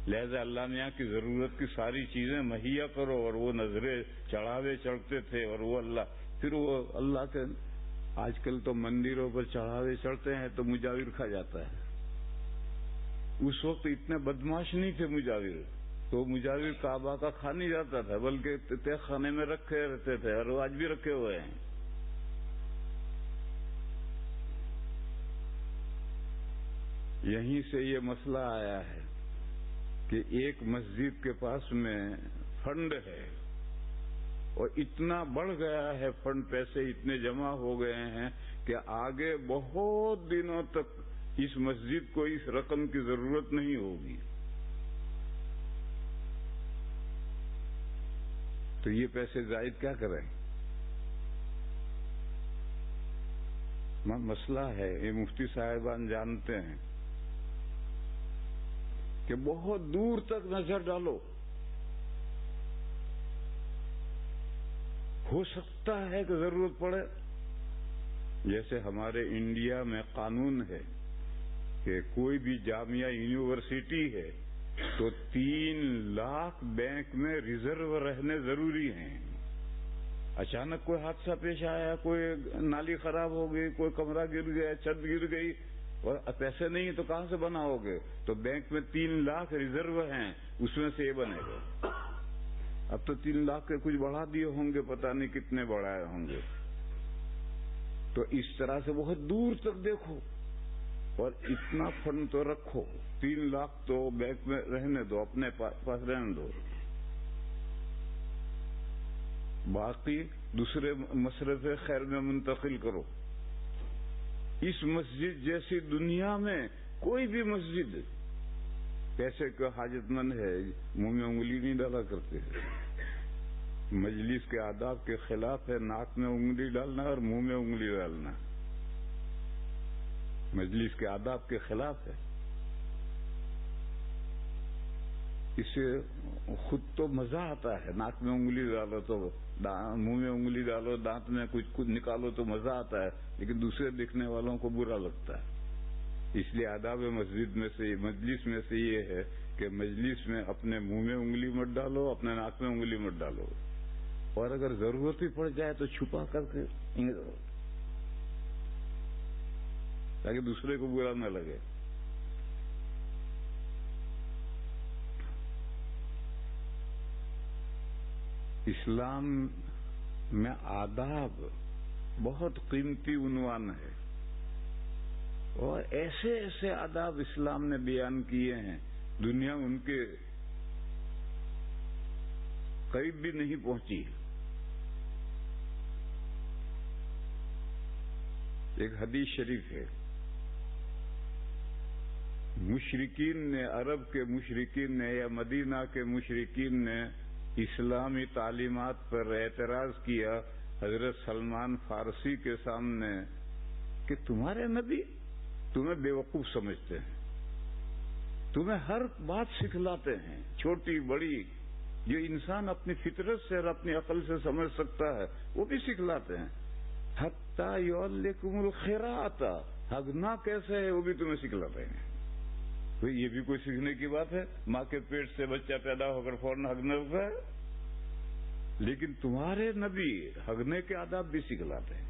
لہذا اللہ میاں کی ضرورت کی ساری چیزیں مہیا کرو، اور وہ نظریں چڑھاوے چڑھتے تھے، اور وہ پھر وہ اللہ کے آج کل تو مندروں پر چڑھاوے چڑھتے ہیں تو مجاور کھا جاتا ہے۔ اس وقت اتنے بدماش نہیں تھے مجاور، تو مجاور کعبہ کا کھا نہیں جاتا تھا، بلکہ تہہ خانے میں رکھے رہتے تھے، اور وہ آج بھی رکھے ہوئے ہیں۔ یہیں سے یہ مسئلہ آیا ہے کہ ایک مسجد کے پاس میں فنڈ ہے، اور اتنا بڑھ گیا ہے فنڈ، پیسے اتنے جمع ہو گئے ہیں کہ آگے بہت دنوں تک اس مسجد کو اس رقم کی ضرورت نہیں ہوگی۔ تو یہ پیسے زائد کیا کریں؟ مسئلہ ہے، یہ مفتی صاحبان جانتے ہیں کہ بہت دور تک نظر ڈالو، ہو سکتا ہے کہ ضرورت پڑے۔ جیسے ہمارے انڈیا میں قانون ہے کہ کوئی بھی جامعہ یونیورسٹی ہے تو 3 لاکھ بینک میں ریزرو رہنے ضروری ہیں۔ اچانک کوئی حادثہ پیش آیا، کوئی نالی خراب ہو گئی، کوئی کمرہ گر گیا، چھت گر گئی، اور پیسے نہیں تو کہاں سے بناؤ گے؟ تو بینک میں 3 لاکھ ریزرو ہیں، اس میں سے یہ بنے گا۔ اب تو 3 لاکھ کے کچھ بڑھا دیے ہوں گے، پتہ نہیں کتنے بڑھائے ہوں گے۔ تو اس طرح سے بہت دور تک دیکھو، اور اتنا فنڈ تو رکھو، 3 لاکھ تو بینک میں رہنے دو، اپنے پاس رہنے دو، باقی دوسرے مصرف خیر میں منتقل کرو۔ اس مسجد جیسی دنیا میں کوئی بھی مسجد پیسے کا حاجت مند ہے، منہ میں انگلی نہیں ڈالا کرتے، مجلس کے آداب کے خلاف ہے ناک میں انگلی ڈالنا اور منہ میں انگلی ڈالنا، مجلس کے آداب کے خلاف ہے۔ اس سے خود تو مزہ آتا ہے، ناک میں انگلی ڈالو تو منہ میں انگلی ڈالو، دانت میں کچھ نکالو تو مزہ آتا ہے، لیکن دوسرے دیکھنے والوں کو برا لگتا ہے۔ اس لیے آداب مجلس میں سے یہ ہے کہ مجلس میں اپنے منہ میں انگلی مت ڈالو، اپنے ناک میں انگلی مت ڈالو، اور اگر ضرورت ہی پڑ جائے تو چھپا کر کے تاکہ دوسرے کو برا نہ لگے۔ اسلام میں آداب بہت قیمتی عنوان ہے، اور ایسے ایسے آداب اسلام نے بیان کیے ہیں، دنیا ان کے قریب بھی نہیں پہنچی۔ ایک حدیث شریف ہے، مشرکین نے، عرب کے مشرکین نے یا مدینہ کے مشرکین نے اسلامی تعلیمات پر اعتراض کیا حضرت سلمان فارسی کے سامنے کہ تمہارے نبی تمہیں بیوقوف سمجھتے ہیں، تمہیں ہر بات سکھلاتے ہیں، چھوٹی بڑی، جو انسان اپنی فطرت سے اور اپنی عقل سے سمجھ سکتا ہے وہ بھی سکھلاتے ہیں، حتیٰ یعلمکم الخراۃ، ہگنا کیسے ہے وہ بھی تمہیں سکھلاتے ہیں۔ تو یہ بھی کوئی سیکھنے کی بات ہے؟ ماں کے پیٹ سے بچہ پیدا ہو کر فوراً ہگنے لگتا ہے؟ لیکن تمہارے نبی ہگنے کے آداب بھی سکھلاتے ہیں۔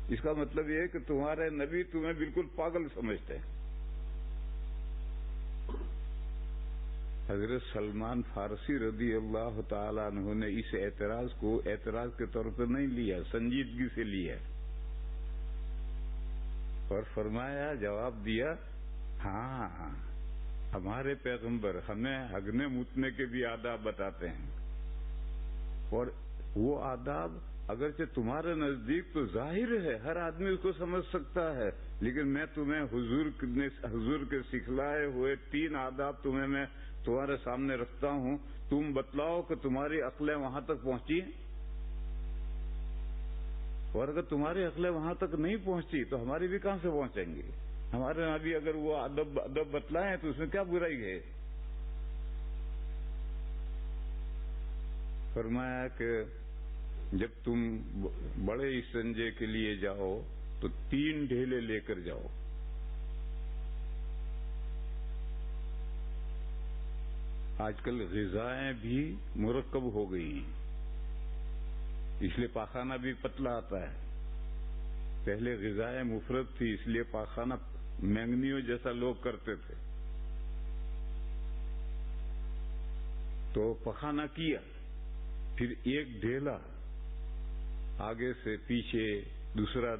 اس کا مطلب یہ ہے کہ تمہارے نبی تمہیں بالکل پاگل سمجھتے ہیں۔ حضرت سلمان فارسی رضی اللہ تعالیٰ عنہ نے اس اعتراض کو اعتراض کے طور پر نہیں لیا، سنجیدگی سے لیا، اور فرمایا، جواب دیا، ہاں ہمارے پیغمبر ہمیں ہگنے متنے کے بھی آداب بتاتے ہیں، اور وہ آداب اگرچہ تمہارے نزدیک تو ظاہر ہے، ہر آدمی اس کو سمجھ سکتا ہے، لیکن میں تمہیں حضور کے سکھلائے ہوئے 3 آداب تمہیں میں تمہارے سامنے رکھتا ہوں، تم بتلاؤ کہ تمہاری عقلیں وہاں تک پہنچی ہیں؟ اور اگر تمہاری عقلیں وہاں تک نہیں پہنچی تو ہماری بھی کہاں سے پہنچیں گے؟ ہمارے نبی اگر وہ ادب بتلائیں تو اس میں کیا برائی ہے؟ فرمایا کہ جب تم بڑے استنجے کے لیے جاؤ تو 3 ڈھیلے لے کر جاؤ. آج کل غذائیں بھی مرکب ہو گئی ہیں، اس لیے پاخانہ بھی پتلا آتا ہے. پہلے غذائیں مفرد تھی، اس لیے پاخانہ مینگنیوں جیسا لوگ کرتے تھے. تو پخانہ کیا، پھر ایک ڈھیلا آگے سے پیچھے، دوسرا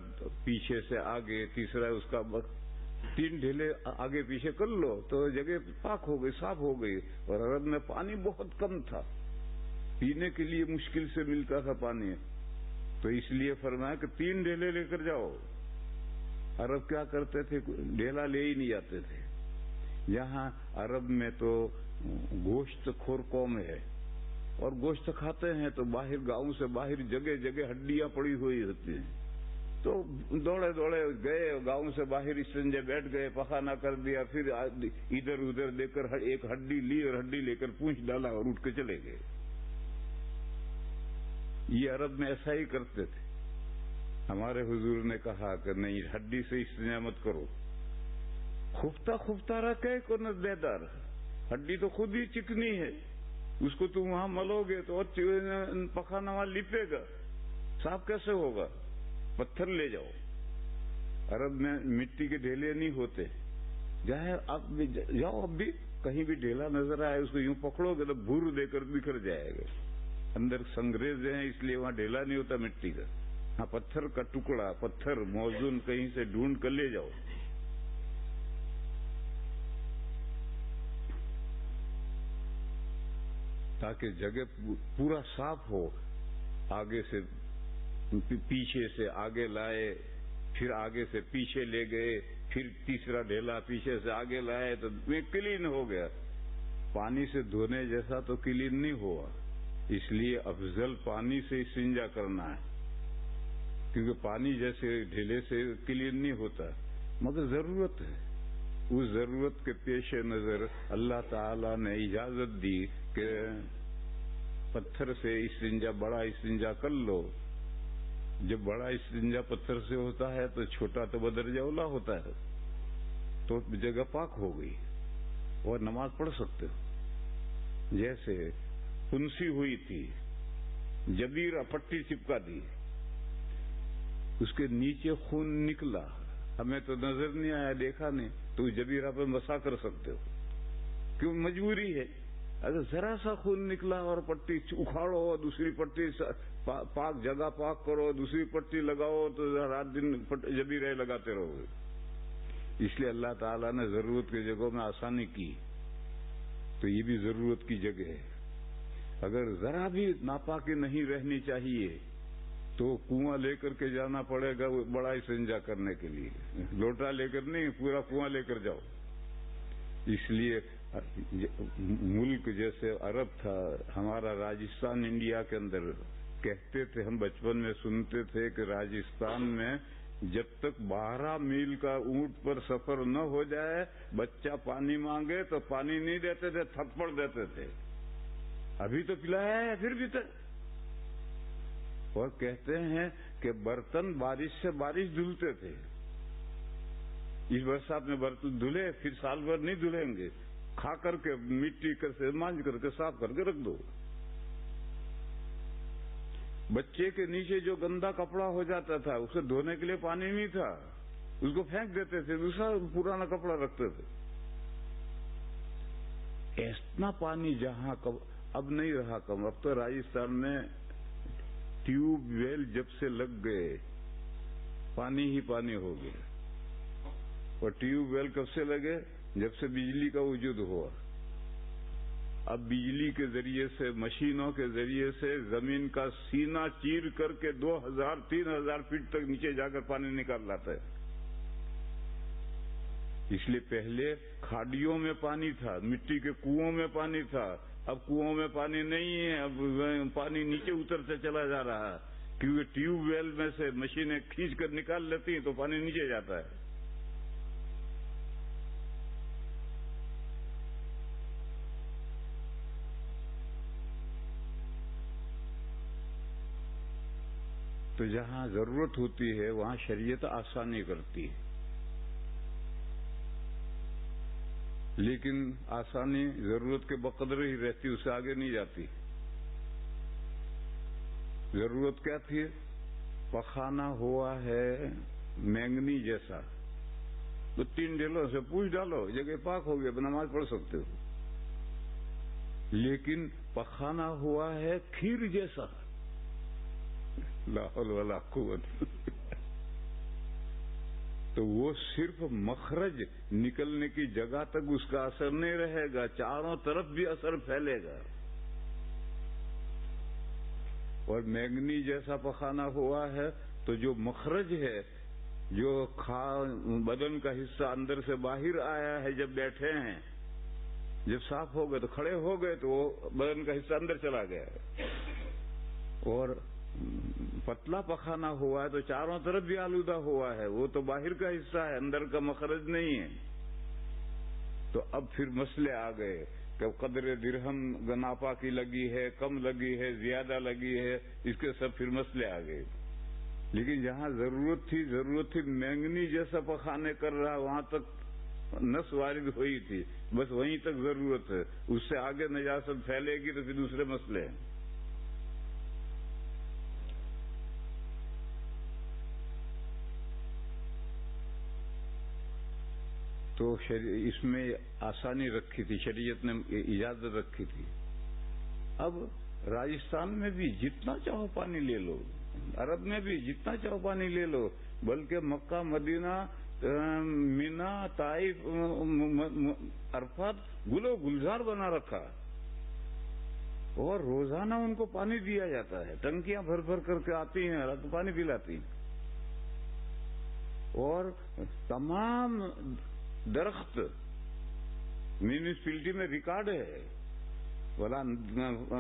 پیچھے سے آگے، تیسرا اس کا 3 ڈھیلے آگے پیچھے کر لو تو جگہ پاک ہو گئی، صاف ہو گئی. اور عرب میں پانی بہت کم تھا، پینے کے لیے مشکل سے ملتا تھا پانی، تو اس لیے فرمایا کہ 3 ڈھیلے لے کر جاؤ. عرب کیا کرتے تھے؟ ڈھیلا لے ہی نہیں جاتے تھے. یہاں عرب میں تو گوشت خور قوم ہے، اور گوشت کھاتے ہیں تو باہر گاؤں سے باہر جگہ جگہ ہڈیاں پڑی ہوئی ہوتی ہیں. تو دوڑے دوڑے گئے گاؤں سے باہر، استنجے بیٹھ گئے، پخانہ کر دیا، پھر ادھر ادھر دے کر ایک ہڈی لی اور ہڈی لے کر پونچھ ڈالا اور اٹھ کے چلے گئے. یہ عرب میں ایسا ہی کرتے تھے. ہمارے حضور نے کہا کہ نہیں، ہڈی سے استنجا مت کرو. خفتہ خفتہ رکھے کو نہ بیدار، ہڈی تو خود ہی چکنی ہے، اس کو تم وہاں ملو گے تو پخانہ وہاں لپے گا، صاف کیسے ہوگا؟ پتھر لے جاؤ. عرب میں مٹی کے ڈھیلے نہیں ہوتے. جاؤ اب بھی کہیں بھی ڈھیلا نظر آئے اس کو یوں پکڑو گے تو بھور دے کر بکھر جائے گا. اندر سنگریزے ہیں اس لیے وہاں ڈھیلا نہیں ہوتا مٹی کا. ہاں پتھر کا ٹکڑا، پتھر موزون کہیں سے ڈھونڈ کر لے جاؤ. تاکہ جگہ پورا صاف ہو. آگے سے پیچھے سے آگے لائے، پھر آگے سے پیچھے لے گئے، پھر تیسرا ڈھیلا پیچھے سے آگے لائے تو کلین ہو گیا. پانی سے دھونے جیسا تو کلین نہیں ہوا، اس لیے افضل پانی سے استنجا کرنا ہے، کیونکہ پانی جیسے ڈھیلے سے کلین نہیں ہوتا. مگر ضرورت ہے، اس ضرورت کے پیش نظر اللہ تعالی نے اجازت دی کہ پتھر سے استنجا، بڑا استنجا کر لو. جب بڑا استنجا پتھر سے ہوتا ہے تو چھوٹا تو بدرجہ اولا ہوتا ہے، تو جگہ پاک ہو گئی اور نماز پڑھ سکتے ہو. جیسے پنسی ہوئی تھی، جبیرہ پٹی چپکا دی، اس کے نیچے خون نکلا، ہمیں تو نظر نہیں آیا، دیکھا نہیں، تو جبیرہ پہ مسا کر سکتے ہو. کیوں؟ مجبوری ہے. اگر ذرا سا خون نکلا اور پٹی اکھاڑو، دوسری پٹی پاک جگہ پاک کرو، دوسری پٹی لگاؤ، تو رات دن جبیرے لگاتے رہو گے. اس لیے اللہ تعالیٰ نے ضرورت کی جگہوں میں آسانی کی. تو یہ بھی ضرورت کی جگہ ہے. اگر ذرا بھی ناپاکی نہیں رہنی چاہیے تو کنواں لے کر کے جانا پڑے گا بڑا استنجا کرنے کے لیے. لوٹا لے کر نہیں، پورا کنواں لے کر جاؤ. اس لیے ملک جیسے عرب تھا، ہمارا راجستھان انڈیا کے اندر، کہتے تھے ہم بچپن میں سنتے تھے کہ راجستھان میں جب تک 12 میل کا اونٹ پر سفر نہ ہو جائے، بچہ پانی مانگے تو پانی نہیں دیتے تھے، تھپڑ دیتے تھے. ابھی تو پلایا ہے پھر بھی تک. اور کہتے ہیں کہ برتن بارش سے بارش دھلتے تھے. اس برسات میں برتن دھلے، پھر سال بھر نہیں دھلیں گے، کھا کر کے مٹی کر سے مانج کر کے صاف کر کے رکھ دو. بچے کے نیچے جو گندا کپڑا ہو جاتا تھا اسے دھونے کے لیے پانی نہیں تھا، اس کو پھینک دیتے تھے، دوسرا پرانا کپڑا رکھتے تھے. اتنا پانی جہاں اب نہیں رہا کم. اب تو راجستھان میں ٹیوب ویل جب سے لگ گئے پانی ہی پانی ہو گیا. اور ٹیوب ویل کب سے لگے؟ جب سے بجلی کا وجود ہوا. اب بجلی کے ذریعے سے، مشینوں کے ذریعے سے زمین کا سینہ چیر کر کے 2000-3000 فٹ تک نیچے جا کر پانی نکال لاتا ہے. اس لیے پہلے کھاڑیوں میں پانی تھا، مٹی کے کنووں میں پانی تھا. اب کنووں میں پانی نہیں ہے، اب پانی نیچے اترتے چلا جا رہا ہے، کیونکہ ٹیوب ویل میں سے مشینیں کھینچ کر نکال لیتی ہیں تو پانی نیچے جاتا ہے. تو جہاں ضرورت ہوتی ہے وہاں شریعت آسانی کرتی ہے، لیکن آسانی ضرورت کے بقدر ہی رہتی، اس سے آگے نہیں جاتی. ضرورت کیا تھی؟ پخانا ہوا ہے مینگنی جیسا، تو 3 ڈیلوں سے پوچھ ڈالو، جگہ پاک ہو گیا، نماز پڑھ سکتے ہو. لیکن پخانا ہوا ہے کھیر جیسا، لا حول ولا قوت. تو وہ صرف مخرج نکلنے کی جگہ تک اس کا اثر نہیں رہے گا، چاروں طرف بھی اثر پھیلے گا. اور مینگنی جیسا پخانا ہوا ہے تو جو مخرج ہے، جو بدن کا حصہ اندر سے باہر آیا ہے، جب بیٹھے ہیں، جب صاف ہو گئے تو کھڑے ہو گئے تو وہ بدن کا حصہ اندر چلا گیا. اور پتلا پخانا ہوا ہے تو چاروں طرف بھی آلودہ ہوا ہے، وہ تو باہر کا حصہ ہے، اندر کا مخرج نہیں ہے. تو اب پھر مسئلے آ گئے کہ قدر درہم ناپا کی لگی ہے، کم لگی ہے، زیادہ لگی ہے، اس کے سب پھر مسئلے آ گئے. لیکن جہاں ضرورت تھی مینگنی جیسا پخانے کر رہا، وہاں تک نس وارد ہوئی تھی، بس وہیں تک ضرورت ہے. اس سے آگے نجاست پھیلے گی تو پھر دوسرے مسئلے ہیں. تو اس میں آسانی رکھی تھی، شریعت نے اجازت رکھی تھی. اب راجستھان میں بھی جتنا چاہو پانی لے لو، عرب میں بھی جتنا چاہو پانی لے لو، بلکہ مکہ، مدینہ، مینا، طائف، عرفات گلو گلزار بنا رکھا، اور روزانہ ان کو پانی دیا جاتا ہے. ٹنکیاں بھر بھر کر کے آتی ہیں، رات پانی پلاتی ہیں. اور تمام درخت میونسپلٹی میں ریکارڈ ہے، بولا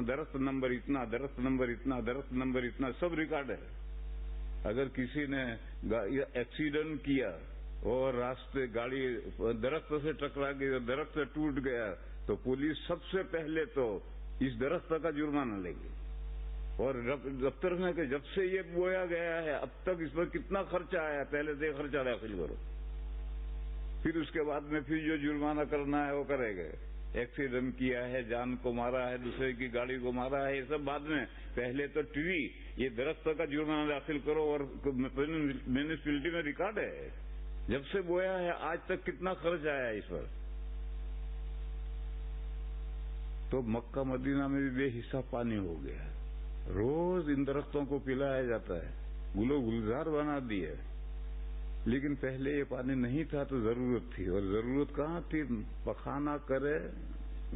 درخت نمبر اتنا، درخت نمبر اتنا، درخت نمبر اتنا، سب ریکارڈ ہے. اگر کسی نے ایکسیڈنٹ کیا اور راستے گاڑی درخت سے ٹکرا گئی اور درخت سے ٹوٹ گیا تو پولیس سب سے پہلے تو اس درخت کا جرمانہ لے گی. اور دفتر میں کہ جب سے یہ بویا گیا ہے اب تک اس پر کتنا خرچہ آیا، پہلے سے خرچہ داخل کرو، پھر اس کے بعد میں پھر جو جرمانہ کرنا ہے وہ کرے گا. ایکسیڈنٹ کیا ہے، جان کو مارا ہے، دوسرے کی گاڑی کو مارا ہے، یہ سب بعد میں. پہلے تو ٹری یہ درخت کا جرمانہ داخل کرو. اور میونسپلٹی میں ریکارڈ ہے جب سے بویا ہے آج تک کتنا خرچ آیا ہے اس پر. تو مکہ مدینہ میں بھی بے حساب پانی ہو گیا، روز ان درختوں کو پلایا جاتا ہے، گلو گلزار بنا دیے. لیکن پہلے یہ پانی نہیں تھا تو ضرورت تھی، اور ضرورت کہاں تھی؟ پخانا کرے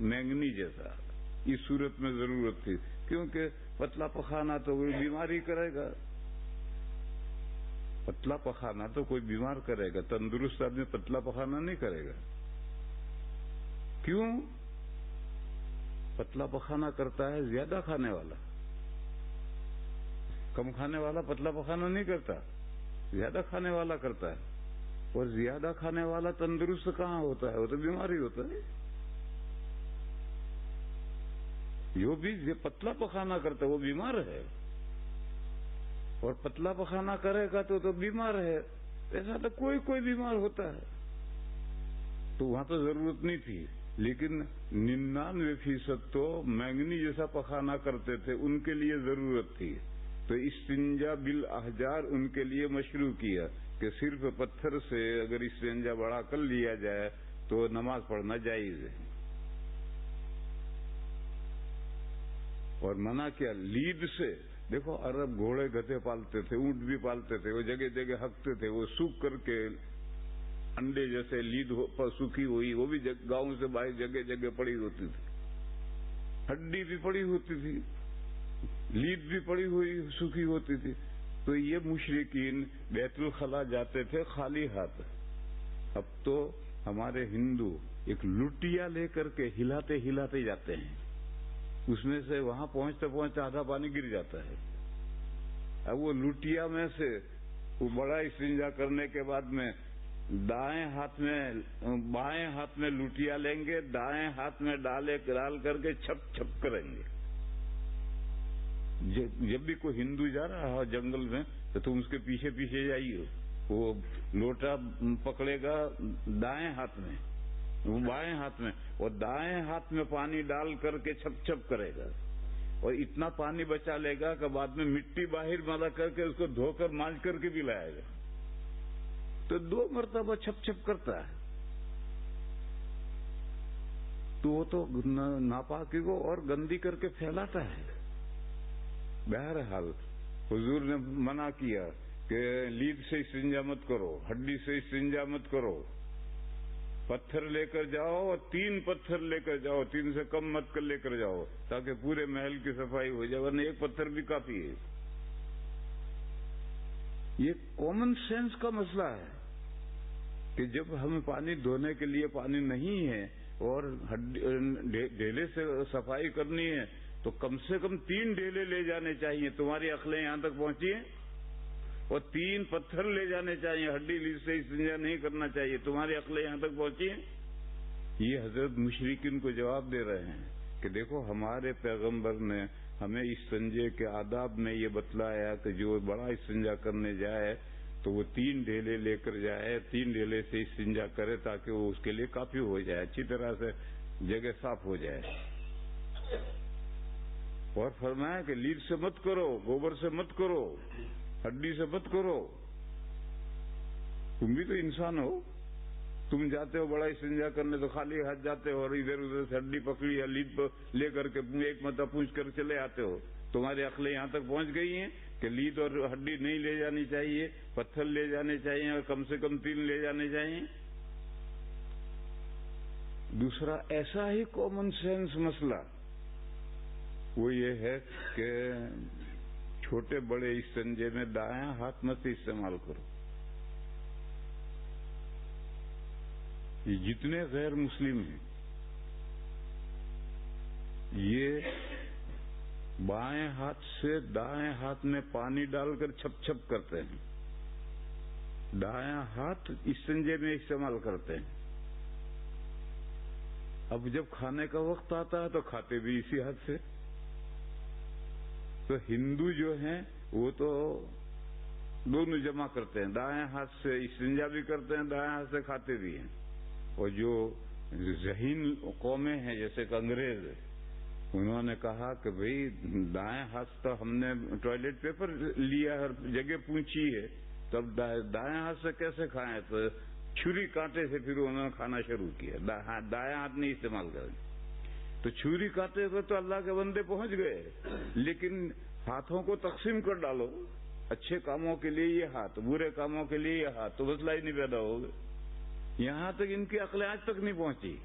مینگنی جیسا، اس صورت میں ضرورت تھی. کیونکہ پتلا پخانا تو کوئی بیماری کرے گا، پتلا پخانا تو کوئی بیمار کرے گا، تندرست آدمی پتلا پخانا نہیں کرے گا. کیوں؟ پتلا پخانا کرتا ہے زیادہ کھانے والا، کم کھانے والا پتلا پخانا نہیں کرتا، زیادہ کھانے والا کرتا ہے. اور زیادہ کھانے والا تندرست کہاں ہوتا ہے؟ وہ تو بیمار ہی ہوتا ہے. جو بھی پتلا پخانا کرتا ہے وہ بیمار ہے، اور پتلا پخانا کرے گا تو بیمار ہے. ایسا تو کوئی بیمار ہوتا ہے. تو وہاں تو ضرورت نہیں تھی. لیکن 99% تو مینگنی جیسا پخانا کرتے تھے، ان کے لیے ضرورت تھی. تو استنجا بالاحجار ان کے لیے مشروع کیا کہ صرف پتھر سے اگر استنجا بڑا کر لیا جائے تو نماز پڑھنا جائز ہے. اور منع کیا لیڈ سے. دیکھو عرب گھوڑے گدھے پالتے تھے، اونٹ بھی پالتے تھے، وہ جگہ جگہ ہکتے تھے، وہ سوکھ کر کے انڈے جیسے لیڈ سوکھی ہوئی وہ بھی گاؤں سے باہر جگہ جگہ پڑی ہوتی تھی. ہڈی بھی پڑی ہوتی تھی، لید بھی پڑی ہوئی سوکھی ہوتی تھی. تو یہ مشرکین بیت الخلا جاتے تھے خالی ہاتھ. اب تو ہمارے ہندو ایک لٹیا لے کر کے ہلاتے ہلاتے جاتے ہیں، اس میں سے وہاں پہنچتے پہنچتے آدھا پانی گر جاتا ہے. اب وہ لٹیا میں سے وہ بڑا استنجا کرنے کے بعد میں بائیں ہاتھ میں لٹیا لیں گے، دائیں ہاتھ میں ڈال کر کے چھپ چھپ کریں گے. جب بھی کوئی ہندو جا رہا ہو جنگل میں تو تم اس کے پیچھے پیچھے جائیے، وہ لوٹا پکڑے گا دائیں ہاتھ میں، وہ بائیں ہاتھ میں، اور دائیں ہاتھ میں پانی ڈال کر کے چھپ چھپ کرے گا، اور اتنا پانی بچا لے گا کہ بعد میں مٹی باہر ملا کر کے اس کو دھو کر مانج کر کے بھی لائے گا. تو 2 مرتبہ چھپ چھپ کرتا ہے. تو وہ تو ناپاکی کو اور گندی کر کے پھیلاتا ہے. بہرحال حضور نے منع کیا کہ لید سے استنجا مت کرو، ہڈی سے استنجا مت کرو. پتھر لے کر جاؤ اور 3 پتھر لے کر جاؤ، 3 سے کم مت کر لے کر جاؤ تاکہ پورے محل کی صفائی ہو جائے، ورنہ 1 پتھر بھی کافی ہے. یہ کامن سینس کا مسئلہ ہے کہ جب ہمیں پانی دھونے کے لیے پانی نہیں ہے اور ڈھیلے سے صفائی کرنی ہے تو کم سے کم 3 ڈھیلے لے جانے چاہیے. تمہاری عقلیں یہاں تک پہنچی ہیں؟ اور 3 پتھر لے جانے چاہیے. ہڈی لید سے استنجا نہیں کرنا چاہیے. تمہاری عقلیں یہاں تک پہنچی ہیں؟ یہ حضرت مشرکین کو جواب دے رہے ہیں کہ دیکھو ہمارے پیغمبر نے ہمیں استنجے کے آداب میں یہ بتلایا کہ جو بڑا استنجا کرنے جائے تو وہ 3 ڈھیلے لے کر جائے، 3 ڈھیلے سے استنجا کرے تاکہ وہ اس کے لیے کافی ہو جائے، اچھی طرح سے جگہ صاف ہو جائے. اور فرمایا کہ لید سے مت کرو، گوبر سے مت کرو، ہڈی سے مت کرو. تم بھی تو انسان ہو، تم جاتے ہو بڑا استنجا کرنے تو خالی ہاتھ جاتے ہو اور ادھر ادھر سے ہڈی پکڑی یا لید لے کر کے 1 مرتبہ پوچھ کر چلے آتے ہو. تمہاری عقلیں یہاں تک پہنچ گئی ہیں کہ لید اور ہڈی نہیں لے جانی چاہیے، پتھر لے جانے چاہیے اور کم سے کم 3 لے جانے چاہیے. دوسرا ایسا ہی کامن سینس مسئلہ وہ یہ ہے کہ چھوٹے بڑے استنجے میں دایاں ہاتھ مت استعمال کرو. یہ جتنے غیر مسلم ہیں یہ بائیں ہاتھ سے دائیں ہاتھ میں پانی ڈال کر چھپ چھپ کرتے ہیں، دایاں ہاتھ استنجے میں استعمال کرتے ہیں. اب جب کھانے کا وقت آتا ہے تو کھاتے بھی اسی ہاتھ سے. تو ہندو جو ہیں وہ تو دونوں جمع کرتے ہیں، دائیں ہاتھ سے استنجا بھی کرتے ہیں، دائیں ہاتھ سے کھاتے بھی ہیں. اور جو ذہین قومیں ہیں جیسے کہ انگریز، انہوں نے کہا کہ بھئی دائیں ہاتھ تو ہم نے ٹوائلٹ پیپر لیا ہر جگہ پوچھی ہے تو اب دائیں ہاتھ سے کیسے کھائیں؟ تو چھری کانٹے سے پھر انہوں نے کھانا شروع کیا، دائیں ہاتھ نہیں استعمال کریں. تو چھری کانٹے سے تو اللہ کے بندے پہنچ گئے، لیکن ہاتھوں کو تقسیم کر ڈالو، اچھے کاموں کے لیے یہ ہاتھ، برے کاموں کے لیے یہ ہاتھ، تو مسئلہ ہی نہیں پیدا ہوگا. یہاں تک ان کی عقلیں آج تک نہیں پہنچی.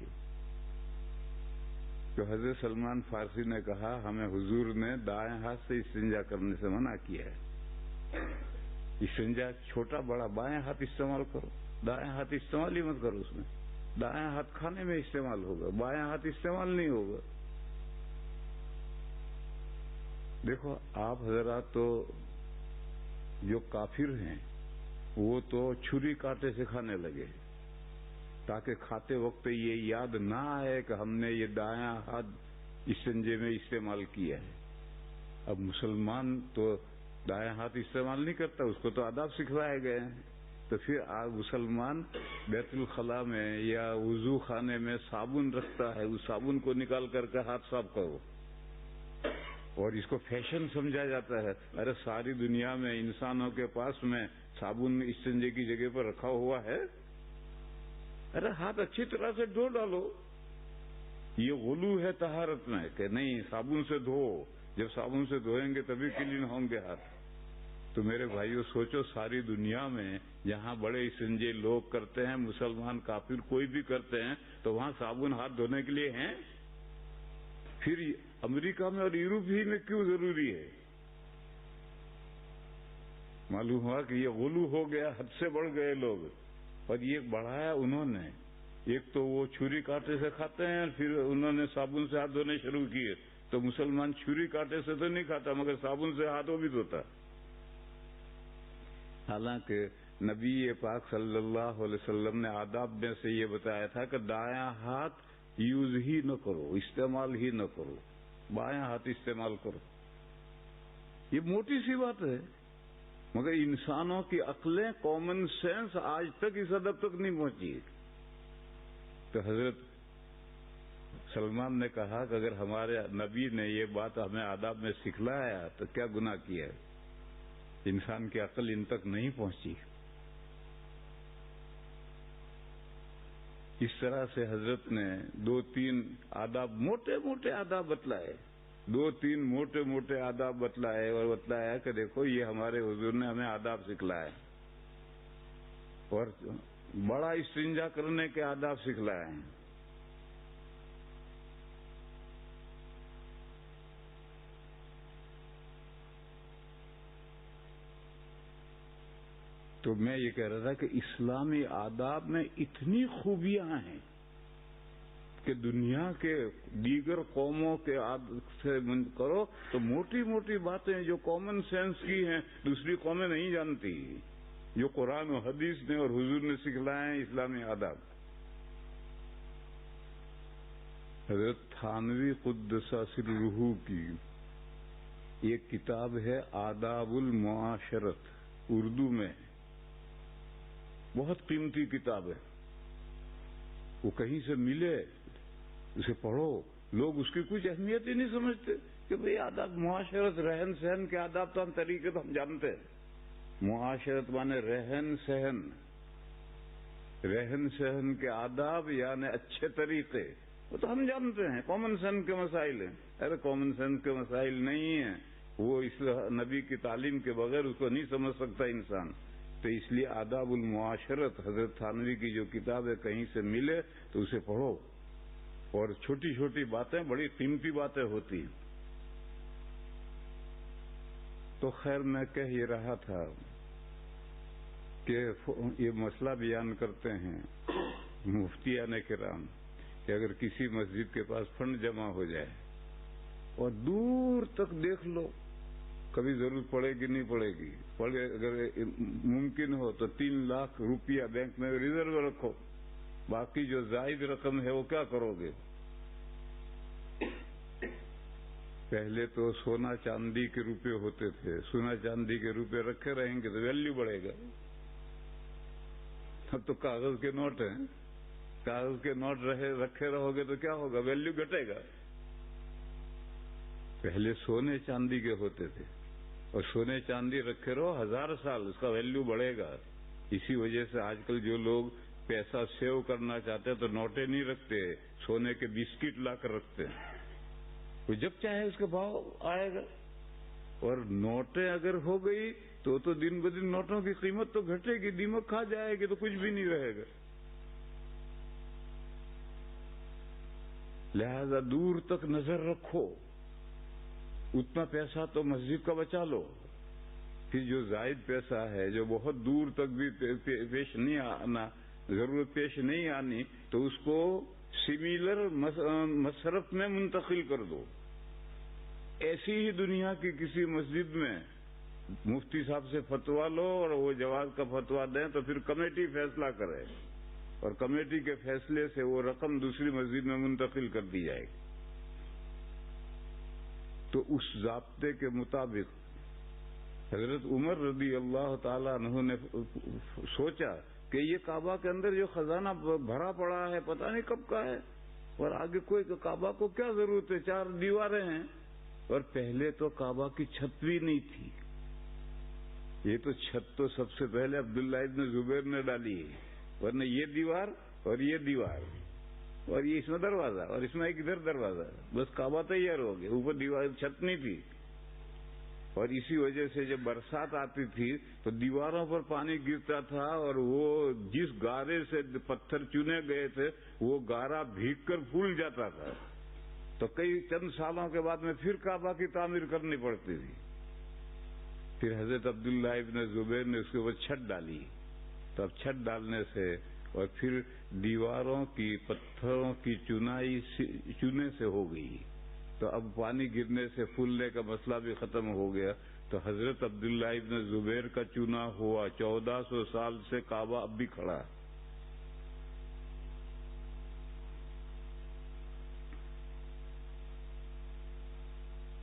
تو حضرت سلمان فارسی نے کہا ہمیں حضور نے دائیں ہاتھ سے استنجا کرنے سے منع کیا ہے. استنجا چھوٹا بڑا بائیں ہاتھ استعمال کرو، دائیں ہاتھ استعمال ہی مت کرو. اس میں دائیں ہاتھ کھانے میں استعمال ہوگا، بائیں ہاتھ استعمال نہیں ہوگا. دیکھو آپ حضرات تو جو کافر ہیں وہ تو چھری کانٹے سے کھانے لگے تاکہ کھاتے وقت یہ یاد نہ آئے کہ ہم نے یہ دایاں ہاتھ استنجے میں استعمال کیا ہے. اب مسلمان تو دایاں ہاتھ استعمال نہیں کرتا، اس کو تو آداب سکھلائے گئے ہیں. تو پھر آپ مسلمان بیت الخلاء میں یا وضو خانے میں صابن رکھتا ہے، اس صابن کو نکال کر کے ہاتھ صاف کرو، اور اس کو فیشن سمجھا جاتا ہے. ارے ساری دنیا میں انسانوں کے پاس میں صابن استنجے کی جگہ پر رکھا ہوا ہے. ارے ہاتھ اچھی طرح سے دھو ڈالو. یہ غلو ہے طہارت میں کہ نہیں صابن سے دھو، جب صابن سے دھوئیں گے تبھی کلین ہوں گے ہاتھ. تو میرے بھائیو سوچو ساری دنیا میں جہاں بڑے استنجے لوگ کرتے ہیں، مسلمان کافر کوئی بھی کرتے ہیں، تو وہاں صابن ہاتھ دھونے کے لیے ہیں؟ پھر امریکہ میں اور یورپ ہی میں کیوں ضروری ہے؟ معلوم ہوا کہ یہ غلو ہو گیا، حد سے بڑھ گئے لوگ، اور یہ بڑھایا انہوں نے۔ ایک تو وہ چھری کانٹے سے کھاتے ہیں، پھر انہوں نے صابن سے ہاتھ دھونے شروع کیے، تو مسلمان چھری کانٹے سے تو نہیں کھاتا مگر صابن سے ہاتھوں بھی دھوتا۔ حالانکہ نبی پاک صلی اللہ علیہ وسلم نے آداب میں سے یہ بتایا تھا کہ دایاں ہاتھ یوز ہی نہ کرو، استعمال ہی نہ کرو، بایاں ہاتھ استعمال کرو۔ یہ موٹی سی بات ہے، مگر انسانوں کی عقلیں، کامن سینس آج تک اس حد تک نہیں پہنچی۔ تو حضرت سلمان نے کہا کہ اگر ہمارے نبی نے یہ بات ہمیں آداب میں سکھلایا تو کیا گناہ کیا ہے؟ انسان کی عقل ان تک نہیں پہنچی۔ اس طرح سے حضرت نے 2-3 آداب، موٹے موٹے آداب بتلائے، 2-3 موٹے موٹے آداب بتلائے، اور بتلایا کہ دیکھو یہ ہمارے حضور نے ہمیں آداب سکھلائے، اور بڑا استنجا کرنے کے آداب سکھلائے ہیں۔ تو میں یہ کہہ رہا تھا کہ اسلامی آداب میں اتنی خوبیاں ہیں کہ دنیا کے دیگر قوموں کے سے کرو تو موٹی موٹی باتیں جو کامن سینس کی ہیں دوسری قومیں نہیں جانتی، جو قرآن و حدیث نے اور حضور نے سکھلائے ہیں اسلامی آداب۔ حضرت تھانوی قدس سرہ کی ایک کتاب ہے آداب المعاشرت، اردو میں، بہت قیمتی کتاب ہے، وہ کہیں سے ملے اسے پڑھو، لوگ اس کی کچھ اہمیت ہی نہیں سمجھتے کہ بھئی آداب معاشرت، رہن سہن کے آداب تو ہم طریقے تو ہم جانتے ہیں، معاشرت مانے رہن سہن، رہن سہن کے آداب یعنی اچھے طریقے، وہ تو ہم جانتے ہیں، کامن سینس کے مسائل ہیں۔ ارے کامن سینس کے مسائل نہیں ہیں، وہ اس نبی کی تعلیم کے بغیر اس کو نہیں سمجھ سکتا انسان۔ تو اس لیے آداب المعاشرت حضرت تھانوی کی جو کتاب ہے کہیں سے ملے تو اسے پڑھو، اور چھوٹی چھوٹی باتیں بڑی قیمتی باتیں ہوتی ہیں۔ تو خیر میں کہہ یہ رہا تھا کہ یہ مسئلہ بیان کرتے ہیں مفتیان کرام کہ اگر کسی مسجد کے پاس فنڈ جمع ہو جائے اور دور تک دیکھ لو کبھی ضرورت پڑے گی نہیں پڑے گی، اگر ممکن ہو تو 3 لاکھ روپیہ بینک میں ریزرو رکھو، باقی جو زائد رقم ہے وہ کیا کرو گے؟ پہلے تو سونا چاندی کے روپے ہوتے تھے، سونا چاندی کے روپے رکھے رہیں گے تو ویلیو بڑھے گا۔ اب تو کاغذ کے نوٹ ہیں، کاغذ کے نوٹ رکھے رہو گے تو کیا ہوگا؟ ویلیو گھٹے گا۔ پہلے سونے چاندی کے ہوتے تھے، اور سونے چاندی رکھے رہو 1000 سال، اس کا ویلیو بڑھے گا۔ اسی وجہ سے آج کل جو لوگ پیسہ سیو کرنا چاہتے ہیں تو نوٹیں نہیں رکھتے، سونے کے بسکٹ لا کر رکھتے ہیں، وہ جب چاہے اس کا بھاؤ آئے گا۔ اور نوٹیں اگر ہو گئی تو دن بدن نوٹوں کی قیمت تو گھٹے گی، دیمک کھا جائے گی تو کچھ بھی نہیں رہے گا۔ لہذا دور تک نظر رکھو، اتنا پیسہ تو مسجد کا بچا لو، پھر جو زائد پیسہ ہے جو بہت دور تک بھی پیش نہیں آنا، ضرورت پیش نہیں آنی، تو اس کو سیملر مصرف میں منتقل کر دو۔ ایسی ہی دنیا کی کسی مسجد میں مفتی صاحب سے فتوا لو اور وہ جواز کا فتوا دیں تو پھر کمیٹی فیصلہ کرے، اور کمیٹی کے فیصلے سے وہ رقم دوسری مسجد میں منتقل کر دی جائے گی۔ تو اس ضابطے کے مطابق حضرت عمر رضی اللہ تعالیٰ عنہ نے سوچا کہ یہ کعبہ کے اندر جو خزانہ بھرا پڑا ہے پتہ نہیں کب کا ہے، اور آگے کوئی کعبہ کو کیا ضرورت ہے، 4 دیواریں ہیں، اور پہلے تو کعبہ کی چھت بھی نہیں تھی، یہ تو چھت تو سب سے پہلے عبداللہ ابن زبیر نے ڈالی ہے، ورنہ یہ دیوار اور یہ دیوار اور یہ اس میں دروازہ اور اس میں ایک ادھر دروازہ، بس کعبہ تیار ہو گیا، اوپر دیوار چھت نہیں تھی۔ اور اسی وجہ سے جب برسات آتی تھی تو دیواروں پر پانی گرتا تھا، اور وہ جس گارے سے پتھر چنے گئے تھے وہ گارا بھیگ کر پھول جاتا تھا، تو کئی چند سالوں کے بعد میں پھر کعبہ کی تعمیر کرنی پڑتی تھی. پھر حضرت عبداللہ ابن زبیر نے اس کے اوپر چھت ڈالی. تو اب چھت ڈالنے سے اور پھر دیواروں کی پتھروں کی چنائی چونے سے ہو گئی، تو اب پانی گرنے سے پھولنے کا مسئلہ بھی ختم ہو گیا. تو حضرت عبداللہ ابن زبیر کا چنا ہوا 1400 سال سے کعبہ اب بھی کھڑا ہے.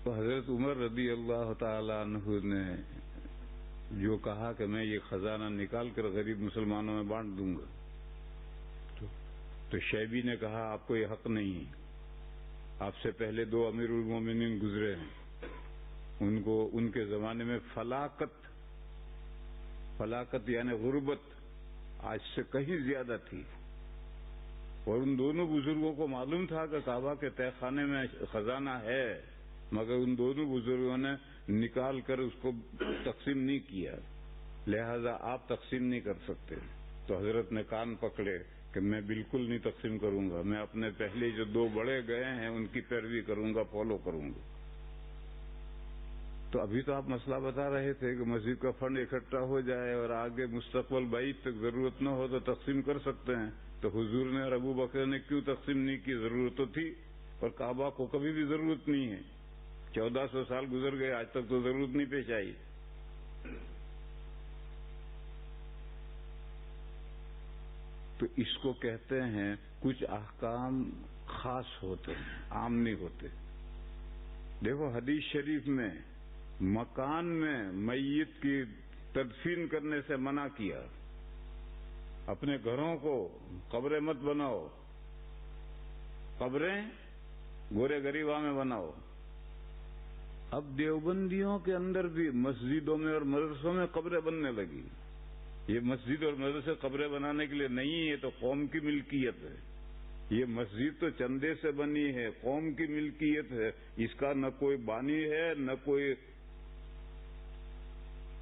تو حضرت عمر رضی اللہ تعالی عنہ نے جو کہا کہ میں یہ خزانہ نکال کر غریب مسلمانوں میں بانٹ دوں گا، تو شیبی نے کہا آپ کو یہ حق نہیں ہے. آپ سے پہلے 2 امیر المومنین گزرے ہیں، ان کے زمانے میں فلاکت یعنی غربت آج سے کہیں زیادہ تھی، اور ان دونوں بزرگوں کو معلوم تھا کہ کعبہ کے تہہ خانے میں خزانہ ہے، مگر ان دونوں بزرگوں نے نکال کر اس کو تقسیم نہیں کیا، لہذا آپ تقسیم نہیں کر سکتے. تو حضرت نے کان پکڑے کہ میں بالکل نہیں تقسیم کروں گا، میں اپنے پہلے جو 2 بڑے گئے ہیں ان کی پیروی کروں گا، فالو کروں گا. تو ابھی تو آپ مسئلہ بتا رہے تھے کہ مسجد کا فنڈ اکٹھا ہو جائے اور آگے مستقبل بعید تک ضرورت نہ ہو تو تقسیم کر سکتے ہیں. تو حضور نے اور ابو بکر نے کیوں تقسیم نہیں کی؟ ضرورت تو تھی، اور کعبہ کو کبھی بھی ضرورت نہیں ہے. 1400 سال گزر گئے، آج تک تو ضرورت نہیں پیش آئی. تو اس کو کہتے ہیں کچھ احکام خاص ہوتے ہیں، عام نہیں ہوتے. دیکھو حدیث شریف میں مکان میں میت کی تدفین کرنے سے منع کیا. اپنے گھروں کو قبریں مت بناؤ، قبریں گورے غریبا میں بناؤ. اب دیوبندیوں کے اندر بھی مسجدوں میں اور مدرسوں میں قبریں بننے لگی. یہ مسجد اور مدرسے قبریں بنانے کے لیے نہیں ہے، تو قوم کی ملکیت ہے. یہ مسجد تو چندے سے بنی ہے، قوم کی ملکیت ہے. اس کا نہ کوئی بانی ہے نہ کوئی.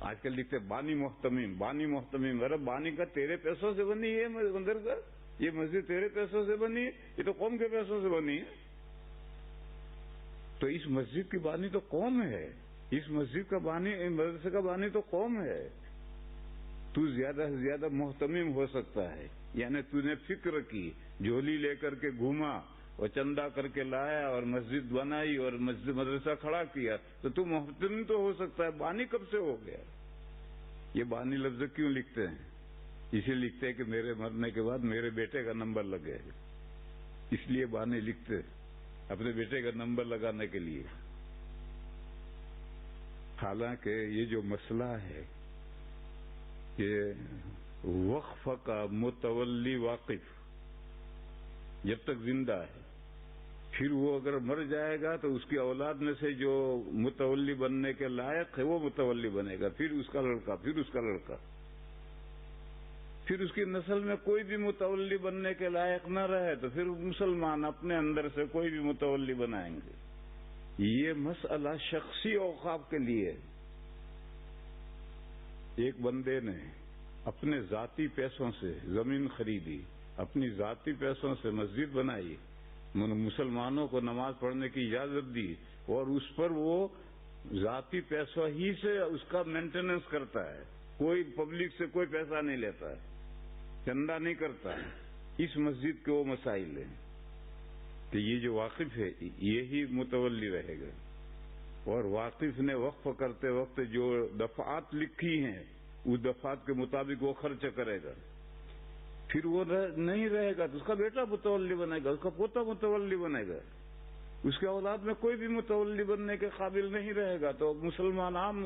آج کل لکھتے بانی محتمیم. ارے بانی کا تیرے پیسوں سے بنی ہے مدرسہ، یہ مسجد تیرے پیسوں سے بنی ہے، یہ تو قوم کے پیسوں سے بنی ہے. تو اس مسجد کی بانی تو قوم ہے، اس مسجد کا بانی، مدرسے کا بانی تو قوم ہے. تو زیادہ سے زیادہ محتمم ہو سکتا ہے، یعنی تو نے فکر کی، جھولی لے کر کے گھوما اور چندہ کر کے لایا اور مسجد بنائی اور مسجد مدرسہ کھڑا کیا، تو محتمم تو ہو سکتا ہے. بانی کب سے ہو گیا؟ یہ بانی لفظ کیوں لکھتے ہیں؟ اسی لکھتے ہیں کہ میرے مرنے کے بعد میرے بیٹے کا نمبر لگے، اس لیے بانی لکھتے اپنے بیٹے کا نمبر لگانے کے لیے. حالانکہ یہ جو مسئلہ ہے کہ وقف کا متولی واقف جب تک زندہ ہے، پھر وہ اگر مر جائے گا تو اس کی اولاد میں سے جو متولی بننے کے لائق ہے وہ متولی بنے گا، پھر اس کا لڑکا، پھر اس کا لڑکا، پھر اس کی نسل میں کوئی بھی متولی بننے کے لائق نہ رہے تو پھر مسلمان اپنے اندر سے کوئی بھی متولی بنائیں گے. یہ مسئلہ شخصی اوقاف کے لیے. ایک بندے نے اپنے ذاتی پیسوں سے زمین خریدی، اپنی ذاتی پیسوں سے مسجد بنائی، مسلمانوں کو نماز پڑھنے کی اجازت دی، اور اس پر وہ ذاتی پیسوں ہی سے اس کا مینٹیننس کرتا ہے. کوئی پبلک سے کوئی پیسہ نہیں لیتا ہے، چندہ نہیں کرتا ہے. اس مسجد کے وہ مسائل ہیں کہ یہ جو واقف ہے یہی متولی رہے گا، اور واقف نے وقف کرتے وقت جو دفعات لکھی ہیں اس دفعات کے مطابق وہ خرچ کرے گا. پھر وہ نہیں رہے گا تو اس کا بیٹا متولی بنے گا، اس کا پوتا متولی بنے گا، اس کے اولاد میں کوئی بھی متولی بننے کے قابل نہیں رہے گا. تو مسلمان عام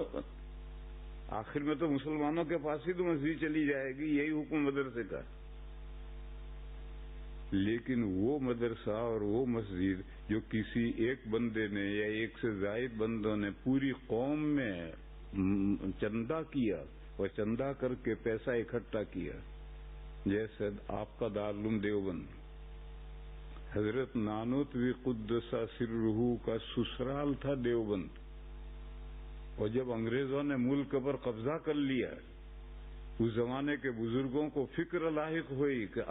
آخر میں تو مسلمانوں کے پاس ہی تو مسجد چلی جائے گی. یہی حکم مدرسے کا. لیکن وہ مدرسہ اور وہ مسجد جو کسی ایک بندے نے یا ایک سے زائد بندوں نے پوری قوم میں چندہ کیا اور چندہ کر کے پیسہ اکٹھا کیا، جیسے آپ کا دارالعلوم دیوبند، حضرت نانوتوی قدس سرہ کا سسرال تھا دیوبند، اور جب انگریزوں نے ملک پر قبضہ کر لیا اس زمانے کے بزرگوں کو فکر لاحق ہوئی کہ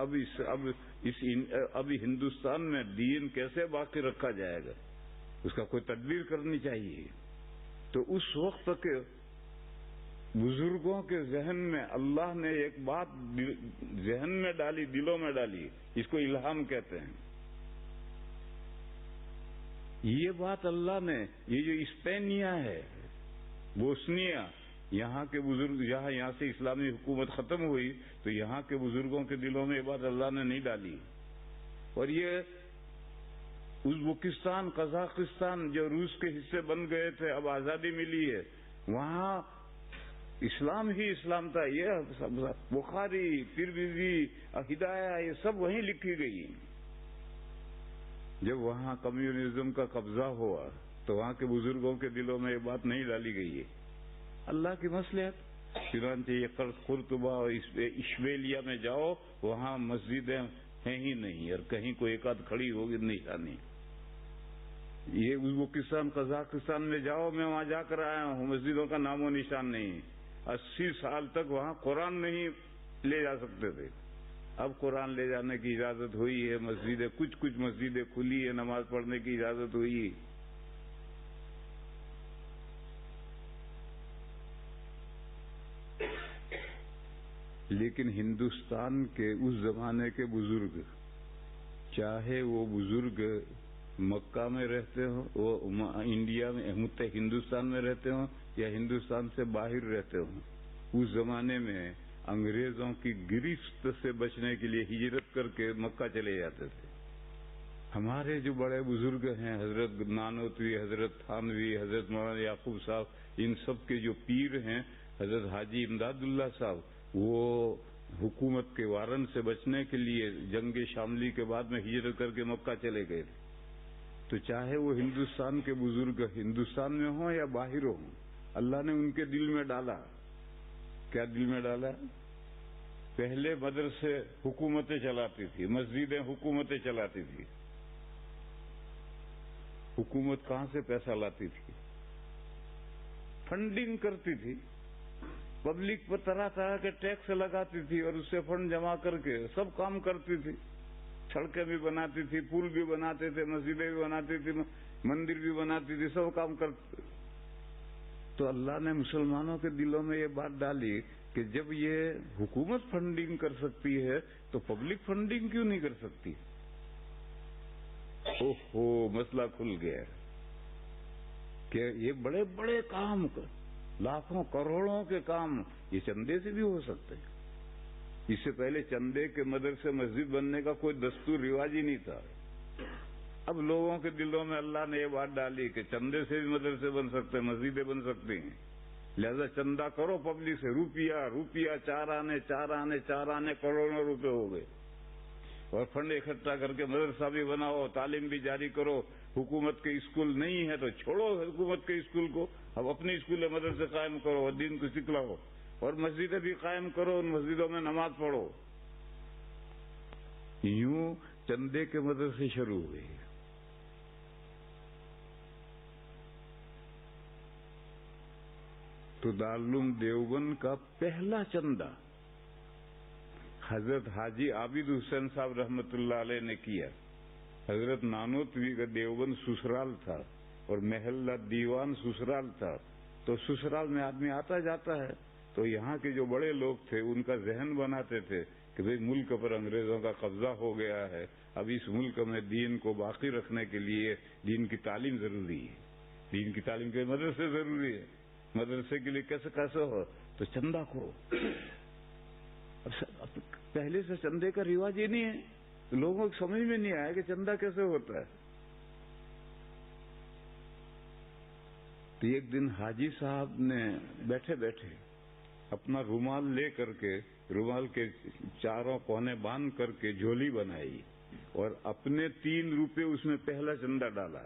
اب ہندوستان میں دین کیسے باقی رکھا جائے گا، اس کا کوئی تدبیر کرنی چاہیے۔ تو اس وقت کے بزرگوں کے ذہن میں اللہ نے ایک بات ذہن میں ڈالی، دلوں میں ڈالی، اس کو الہام کہتے ہیں۔ یہ بات اللہ نے، یہ جو اسپینیا ہے، بوسنیا، یہاں کے بزرگ، یہاں سے اسلامی حکومت ختم ہوئی تو یہاں کے بزرگوں کے دلوں میں یہ بات اللہ نے نہیں ڈالی۔ اور یہ ازبکستان، قزاقستان جو روس کے حصے بن گئے تھے، اب آزادی ملی ہے، وہاں اسلام ہی اسلام تھا۔ یہ بخاری، ترمذی، ہدایہ، یہ سب وہیں لکھی گئی۔ جب وہاں کمیونزم کا قبضہ ہوا تو وہاں کے بزرگوں کے دلوں میں یہ بات نہیں ڈالی گئی ہے۔ اللہ کی مصلحت، چنانچہ یہ قرطبہ اور اشبیلیا میں جاؤ، وہاں مسجدیں ہیں ہی نہیں، اور کہیں کوئی ایک آدھ کھڑی ہوگی نشانی۔ یہ ازبکستان، قزاقستان میں جاؤ، میں وہاں جا کر آیا ہوں، مسجدوں کا نام و نشان نہیں۔ 80 سال تک وہاں قرآن نہیں لے جا سکتے تھے، اب قرآن لے جانے کی اجازت ہوئی ہے، مسجدیں کچھ مسجدیں کھلی ہے، نماز پڑھنے کی اجازت ہوئی۔ لیکن ہندوستان کے اس زمانے کے بزرگ، چاہے وہ بزرگ مکہ میں رہتے ہوں، وہ انڈیا میں ہندوستان میں رہتے ہوں یا ہندوستان سے باہر رہتے ہوں، اس زمانے میں انگریزوں کی گرفت سے بچنے کے لیے ہجرت کر کے مکہ چلے جاتے تھے۔ ہمارے جو بڑے بزرگ ہیں، حضرت نانوتوی، حضرت تھانوی، حضرت مولانا یعقوب صاحب، ان سب کے جو پیر ہیں، حضرت حاجی امداد اللہ صاحب، وہ حکومت کے وارن سے بچنے کے لیے جنگ شاملی کے بعد میں ہجرت کر کے مکہ چلے گئے تھے۔ تو چاہے وہ ہندوستان کے بزرگ ہندوستان میں ہوں یا باہر ہوں، اللہ نے ان کے دل میں ڈالا۔ کیا دل میں ڈالا؟ پہلے مدرسے حکومتیں چلاتی تھی، مسجدیں حکومتیں چلاتی تھی۔ حکومت کہاں سے پیسہ لاتی تھی؟ فنڈنگ کرتی تھی، پبلک پر طرح طرح کے ٹیکس لگاتی تھی اور اس سے فنڈ جمع کر کے سب کام کرتی تھی۔ سڑکیں بھی بناتی تھی، پل بھی بناتے تھے، مسجدیں بھی بناتی تھی، مندر بھی بناتی تھی، سب کام کرتے۔ تو اللہ نے مسلمانوں کے دلوں میں یہ بات ڈالی کہ جب یہ حکومت فنڈنگ کر سکتی ہے تو پبلک فنڈنگ کیوں نہیں کر سکتی؟ اوہو، مسئلہ کھل گیا کہ یہ بڑے بڑے کام، لاکھوں کروڑوں کے کام یہ چندے سے بھی ہو سکتے ہیں۔ اس سے پہلے چندے کے مدرسے مسجد بننے کا کوئی دستور رواج ہی نہیں تھا۔ اب لوگوں کے دلوں میں اللہ نے یہ بات ڈالی کہ چندے سے بھی مدرسے بن سکتے ہیں، مسجدیں بن سکتی ہیں، لہذا چندہ کرو پبلک سے، روپیہ 4 آنے کروڑوں روپے ہو گئے، اور فنڈ اکٹھا کر کے مدرسہ بھی بناؤ، تعلیم بھی جاری کرو۔ حکومت کے اسکول نہیں ہے تو چھوڑو حکومت کے اسکول کو، اب اپنے اسکول مدرسے قائم کرو اور دین کو سکھلاؤ، اور مسجدیں بھی قائم کرو، ان مسجدوں میں نماز پڑھو۔ یوں چندے کے مدرسے شروع ہوئے۔ تو دارالعلوم دیوبند کا پہلا چندہ حضرت حاجی عابد حسین صاحب رحمت اللہ علیہ نے کیا۔ حضرت نانوتوی کا دیوبند سسرال تھا اور محلہ دیوان سسرال تھا، تو سسرال میں آدمی آتا جاتا ہے، تو یہاں کے جو بڑے لوگ تھے ان کا ذہن بناتے تھے کہ بھئی ملک پر انگریزوں کا قبضہ ہو گیا ہے، اب اس ملک میں دین کو باقی رکھنے کے لیے دین کی تعلیم ضروری ہے، دین کی تعلیم کے مدرسے ضروری ہے، مدرسے کے لیے کیسے ہو تو چندہ کرو۔ اب پہلے سے چندے کا رواج یہ نہیں ہے، لوگوں کو سمجھ میں نہیں آیا کہ چندہ کیسے ہوتا ہے۔ تو ایک دن حاجی صاحب نے بیٹھے بیٹھے اپنا رومال لے کر کے، رومال کے چاروں کونے باندھ کر کے جھولی بنائی اور اپنے 3 روپے اس میں پہلا چندہ ڈالا۔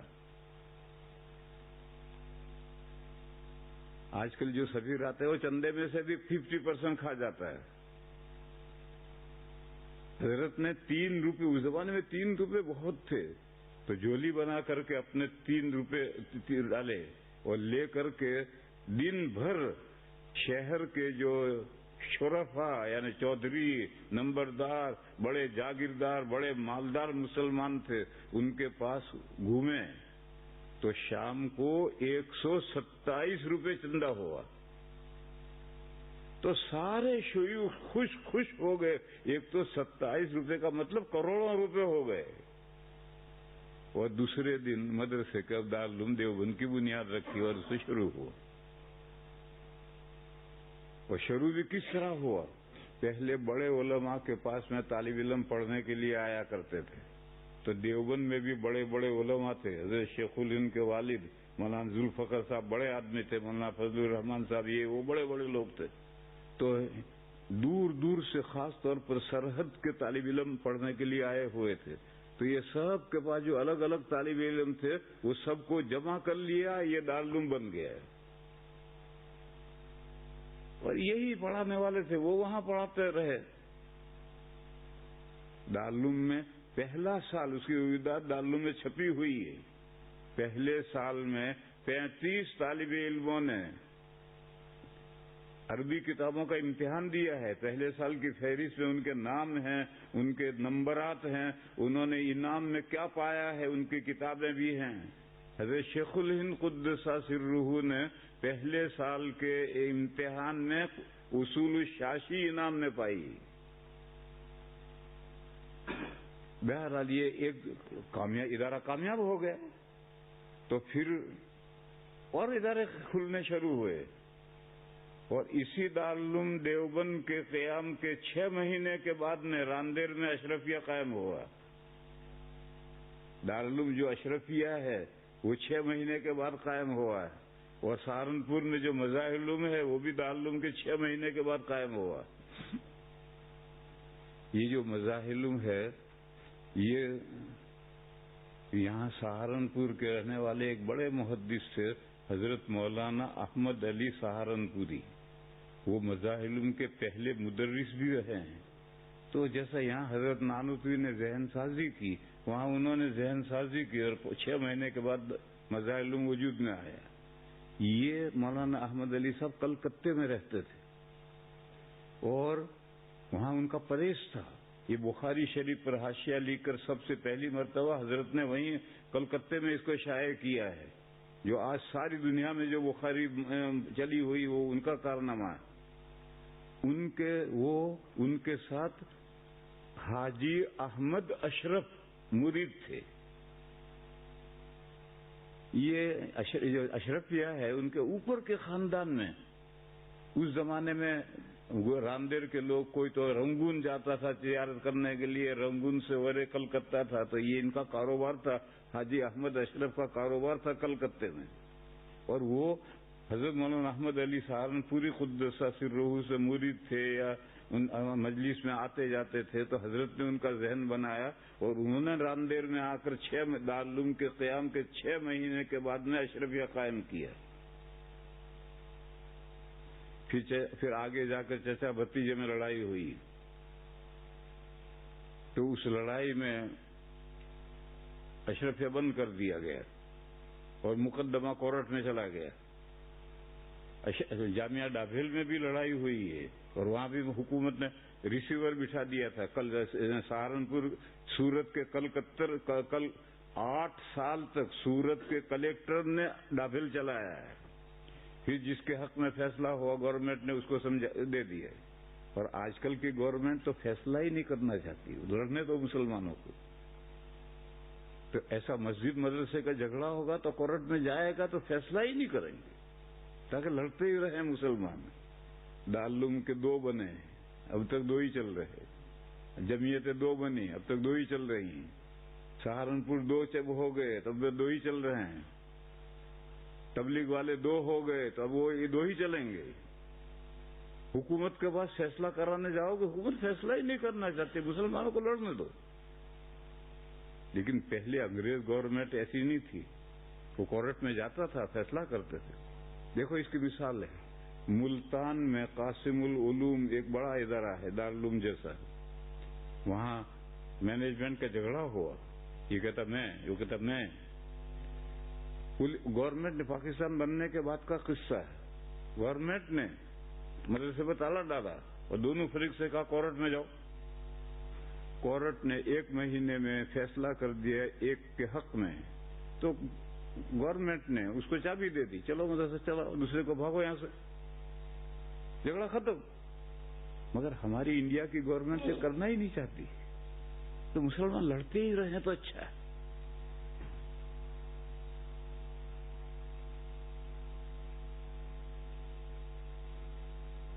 آج کل جو سفیر آتے ہیں وہ چندے میں سے بھی 50% کھا جاتا ہے۔ حضرت نے 3 روپے، اس زمانے میں 3 روپے بہت تھے، تو جھولی بنا کر کے اپنے 3 روپے ڈالے اور لے کر کے دن بھر شہر کے جو شرفا یعنی چودھری، نمبردار، بڑے جاگیردار، بڑے مالدار مسلمان تھے، ان کے پاس گھومے تو شام کو 127 روپے چندہ ہوا تو سارے شیوخ خوش ہو گئے. 127 روپے کا مطلب کروڑوں روپے ہو گئے. اور دوسرے دن مدرسے کا دارالعلوم دیوبند کی بنیاد رکھی اور اسے شروع ہوا. اور شروع بھی کس طرح ہوا؟ پہلے بڑے علماء کے پاس میں طالب علم پڑھنے کے لیے آیا کرتے تھے تو دیوبند میں بھی بڑے بڑے علماء تھے. حضرت شیخ الہند کے والد مولانا ذوالفقر صاحب بڑے آدمی تھے، مولانا فضل الرحمان صاحب، وہ بڑے بڑے لوگ تھے. تو دور دور سے خاص طور پر سرحد کے طالب علم پڑھنے کے لیے آئے ہوئے تھے. تو یہ سب کے پاس جو الگ الگ طالب علم تھے وہ سب کو جمع کر لیا، یہ دارالعلوم بن گیا ہے. اور یہی پڑھانے والے تھے، وہ وہاں پڑھاتے رہے. دارالعلوم میں پہلا سال اس کی وجودات دارالعلوم میں چھپی ہوئی ہے. پہلے سال میں 35 طالب علموں نے عربی کتابوں کا امتحان دیا ہے. پہلے سال کی فہرست میں ان کے نام ہیں، ان کے نمبرات ہیں، انہوں نے انعام میں کیا پایا ہے، ان کی کتابیں بھی ہیں. حضرت شیخ الہند قدس سرہ نے پہلے سال کے امتحان میں اصول الشاشی انعام میں پائی. بہرحال یہ ایک ادارہ کامیاب ہو گیا. تو پھر اور ادارے کھلنے شروع ہوئے. اور اسی دارالعلوم دیوبند کے قیام کے 6 مہینے کے بعد میں راندیر میں اشرفیہ قائم ہوا. دارالعلوم جو اشرفیہ ہے وہ 6 مہینے کے بعد قائم ہوا ہے. اور سہارنپور میں جو مظاہر علوم ہے وہ بھی دارالعلوم کے 6 مہینے کے بعد قائم ہوا. یہ جو مظاہر علوم ہے یہ یہاں سہارنپور کے رہنے والے ایک بڑے محدث تھے، حضرت مولانا احمد علی سہارنپوری. وہ مظاہر علوم کے پہلے مدرس بھی رہے ہیں. تو جیسا یہاں حضرت نانوتوی نے ذہن سازی کی، وہاں انہوں نے ذہن سازی کی اور 6 مہینے کے بعد مظاہر علوم وجود میں آیا. یہ مولانا احمد علی صاحب کلکتے میں رہتے تھے اور وہاں ان کا پریس تھا. یہ بخاری شریف پر حاشیہ لکھ کر سب سے پہلی مرتبہ حضرت نے وہیں کلکتے میں اس کو شائع کیا ہے. جو آج ساری دنیا میں جو بخاری چلی ہوئی وہ ان کا کارنامہ ہے. ان کے ساتھ حاجی احمد اشرف مرید تھے. یہ جو اشرفیہ ہے ان کے اوپر کے خاندان میں اس زمانے میں راندیر کے لوگ کوئی تو رنگون جاتا تھا تجارت کرنے کے لیے، رنگون سے ورے کلکتہ تھا. تو یہ ان کا کاروبار تھا، حاجی احمد اشرف کا کاروبار تھا کلکتے میں. اور وہ حضرت مولانا احمد علی سہارنپوری قدس سرہ سے مرید تھے یا مجلس میں آتے جاتے تھے. تو حضرت نے ان کا ذہن بنایا اور انہوں نے راندیر میں آ کر دارالعلوم کے قیام کے 6 مہینے کے بعد میں اشرفیہ قائم کیا. پھر آگے جا کر چچا بھتیجے میں لڑائی ہوئی. تو اس لڑائی میں اشرفیہ بند کر دیا گیا اور مقدمہ کورٹ میں چلا گیا. جامعہ ڈابھیل میں بھی لڑائی ہوئی ہے اور وہاں بھی حکومت نے ریسیور بٹھا دیا تھا. سہارنپور سورت کے کل 8 سال تک سورت کے کلیکٹر نے ڈابھیل چلایا ہے. پھر جس کے حق میں فیصلہ ہوا گورنمنٹ نے اس کو دے دیا. اور آج کل کی گورنمنٹ تو فیصلہ ہی نہیں کرنا چاہتی، لڑنے تو مسلمانوں کو. تو ایسا مسجد مدرسے کا جھگڑا ہوگا تو کورٹ میں جائے گا تو فیصلہ ہی نہیں کریں گے تاکہ لڑتے ہی رہیں مسلمان. دارالعلوم کے 2 بنے، اب تک 2 ہی چل رہے. جمعیتیں 2 بنی، اب تک 2 ہی چل رہی ہیں. سہارنپور 2 جب ہو گئے تب 2 ہی چل رہے ہیں. تبلیغ والے 2 ہو گئے تو اب وہ یہ 2 ہی چلیں گے. حکومت کے پاس فیصلہ کرانے جاؤ گے، حکومت فیصلہ ہی نہیں کرنا چاہتی، مسلمانوں کو لڑنے دو. لیکن پہلے انگریز گورنمنٹ ایسی نہیں تھی، وہ کورٹ میں جاتا تھا، فیصلہ کرتے تھے. دیکھو اس کی مثال ہے، ملتان میں قاسم العلوم ایک بڑا ادارہ ہے دارالعلوم جیسا. وہاں مینجمنٹ کا جھگڑا ہوا، یہ کہتا میں، وہ کہتا میں. گورنمنٹ نے پاکستان بننے کے بعد کا قصہ ہے. گورنمنٹ نے مدرسے پر تالا ڈالا اور دونوں فریق سے کہا کورٹ میں جاؤ. کورٹ نے 1 مہینے میں فیصلہ کر دیا ایک کے حق میں, تو گورنمنٹ نے اس کو چابی دے دی, چلو مدرسہ چلاؤ, دوسرے کو بھاگو یہاں سے, جھگڑا ختم. مگر ہماری انڈیا کی گورنمنٹ یہ کرنا ہی نہیں چاہتی, تو مسلمان لڑتے ہی رہے تو اچھا ہے.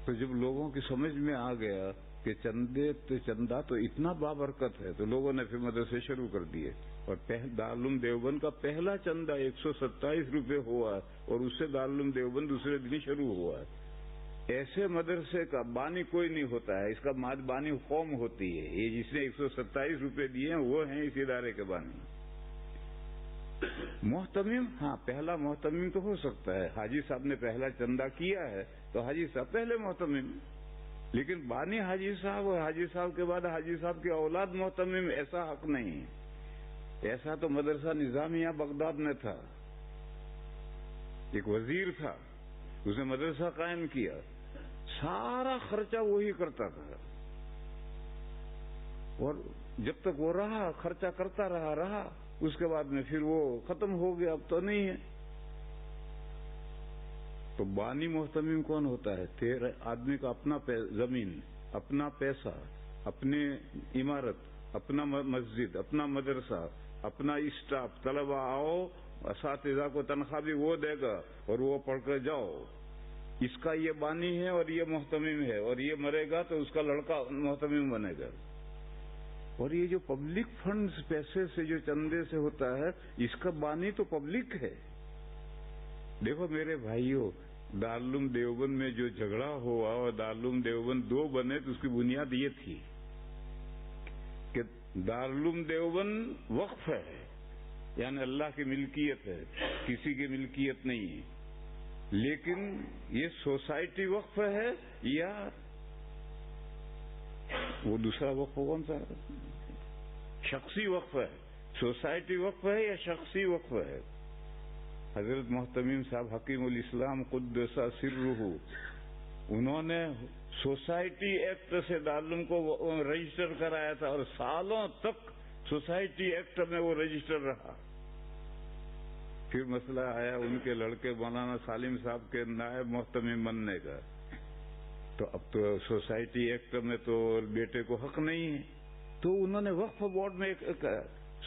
تو جب لوگوں کی سمجھ میں آ گیا کہ چندہ تو اتنا بابرکت ہے, تو لوگوں نے پھر مدرسے شروع کر دیے. اور دارالعلوم دیوبند کا پہلا چندہ 127 روپے ہوا, اور اس سے دارالعلوم دیوبند دوسرے دن شروع ہوا. ایسے مدرسے کا بانی کوئی نہیں ہوتا ہے, اس کا بانی قوم ہوتی ہے. یہ جس نے 127 روپے دیے ہیں وہ ہیں اس ادارے کے بانی. محتمم, ہاں پہلا محتمم تو ہو سکتا ہے, حاجی صاحب نے پہلا چندہ کیا ہے تو حاجی صاحب پہلے محتمم, لیکن بانی حاجی صاحب اور حاجی صاحب کے بعد حاجی صاحب کی اولاد محتمم, ایسا حق نہیں. ایسا تو مدرسہ نظامیہ بغداد میں تھا, ایک وزیر تھا, اس نے مدرسہ قائم کیا, سارا خرچہ وہی کرتا تھا, اور جب تک وہ رہا خرچہ کرتا رہا, اس کے بعد میں پھر وہ ختم ہو گیا, اب تو نہیں ہے. تو بانی محتمم کون ہوتا ہے؟ تیرے آدمی کا اپنا زمین, اپنا پیسہ, اپنی عمارت, اپنا مسجد, اپنا مدرسہ, اپنا اسٹاف, طلبہ آؤ, اساتذہ کو تنخواہ بھی وہ دے گا اور وہ پڑھ کر جاؤ. اس کا یہ بانی ہے اور یہ محتمم ہے, اور یہ مرے گا تو اس کا لڑکا محتمم بنے گا. اور یہ جو پبلک فنڈز پیسے سے جو چندے سے ہوتا ہے, اس کا بانی تو پبلک ہے. دیکھو میرے بھائیوں, دارالعلوم دیوبند میں جو جھگڑا ہوا اور دارالعلوم دیوبند 2 بنے, تو اس کی بنیاد یہ تھی کہ دارالعلوم دیوبند وقف ہے, یعنی اللہ کی ملکیت ہے, کسی کی ملکیت نہیں ہے. لیکن یہ سوسائٹی وقف ہے یا وہ دوسرا وقف کون سا ہے؟ شخصی وقف ہے. سوسائٹی وقف ہے یا شخصی وقف ہے؟ حضرت محتمم صاحب حکیم الاسلام قدس سرہ, انہوں نے سوسائٹی ایکٹ سے دارالعلوم کو رجسٹر کرایا تھا, اور سالوں تک سوسائٹی ایکٹ میں وہ رجسٹر رہا. پھر مسئلہ آیا ان کے لڑکے مولانا سالم صاحب کے نائب محتمم بننے کا, تو اب تو سوسائٹی ایکٹ میں تو بیٹے کو حق نہیں ہے, تو انہوں نے وقف بورڈ میں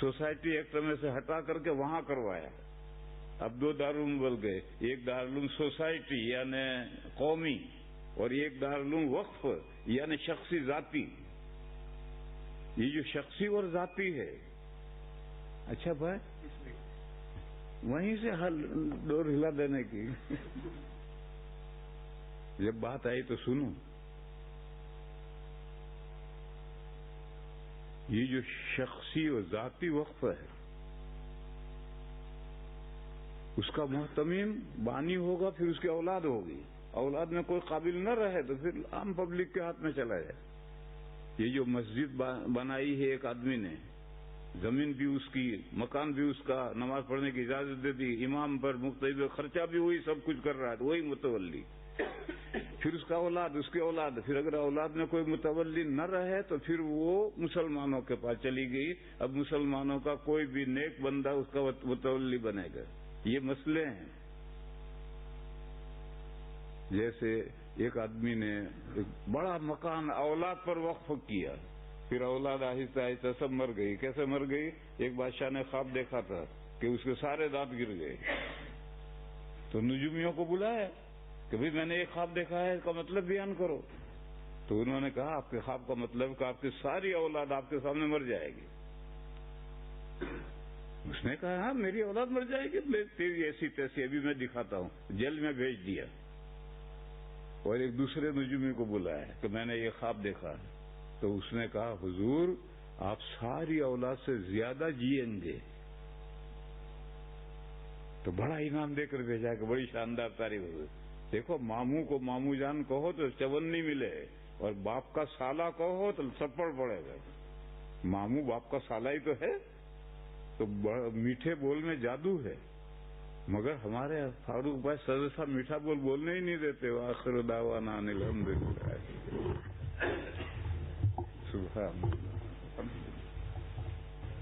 سوسائٹی ایکٹ میں سے ہٹا کر کے وہاں کروایا. اب 2 دارالعلوم بن گئے, ایک دارالعلوم سوسائٹی یعنی قومی, اور ایک دارالعلوم وقف یعنی شخصی ذاتی. یہ جو شخصی اور ذاتی ہے, اچھا بھائی وہیں سے ڈور ہلا دینے کی جب بات آئی تو سنو. یہ جو شخصی اور ذاتی وقف ہے, اس کا محتمم بانی ہوگا, پھر اس کی اولاد ہوگی. اولاد میں کوئی قابل نہ رہے تو پھر عام پبلک کے ہاتھ میں چلا جائے. یہ جو مسجد بنائی ہے ایک آدمی نے, زمین بھی اس کی, مکان بھی اس کا, نماز پڑھنے کی اجازت دے دی, امام پر مختلف خرچہ بھی وہی سب کچھ کر رہا ہے, تو وہی متولی. پھر اس کا اولاد, اس کی اولاد, پھر اگر اولاد میں کوئی متولی نہ رہے تو پھر وہ مسلمانوں کے پاس چلی گئی. اب مسلمانوں کا کوئی بھی نیک بندہ اس کا متولی بنے گا. یہ مسئلے ہیں. جیسے ایک آدمی نے ایک بڑا مکان اولاد پر وقف کیا, پھر اولاد آہستہ آہستہ سب مر گئی. کیسے مر گئی؟ ایک بادشاہ نے خواب دیکھا تھا کہ اس کے سارے دانت گر گئے, تو نجومیوں کو بلایا کہ بھئی میں نے ایک خواب دیکھا ہے, اس کا مطلب بیان کرو. تو انہوں نے کہا آپ کے خواب کا مطلب کہ آپ کی ساری اولاد آپ کے سامنے مر جائے گی. اس نے کہا ہاں میری اولاد مر جائے گی, تیری ایسی تیسی ابھی میں دکھاتا ہوں. جیل میں بھیج دیا, اور ایک دوسرے نجومی کو بلایا کہ میں نے یہ خواب دیکھا. تو اس نے کہا حضور آپ ساری اولاد سے زیادہ جیئیں گے. تو بڑا انعام دے کر بھیجا کہ بڑی شاندار تعریف ہوئی. دیکھو ماموں کو ماموں جان کہو تو چون نہیں ملے, اور باپ کا سالہ کہو تو سپڑ پڑے گا. ماموں باپ کا سالہ ہی تو ہے, تو میٹھے بول میں جادو ہے. مگر ہمارے فاروق بھائی سر صاحب میٹھا بولنے ہی نہیں دیتے. آخر دعوانا ان الحمدللہ. سبحان اللہ.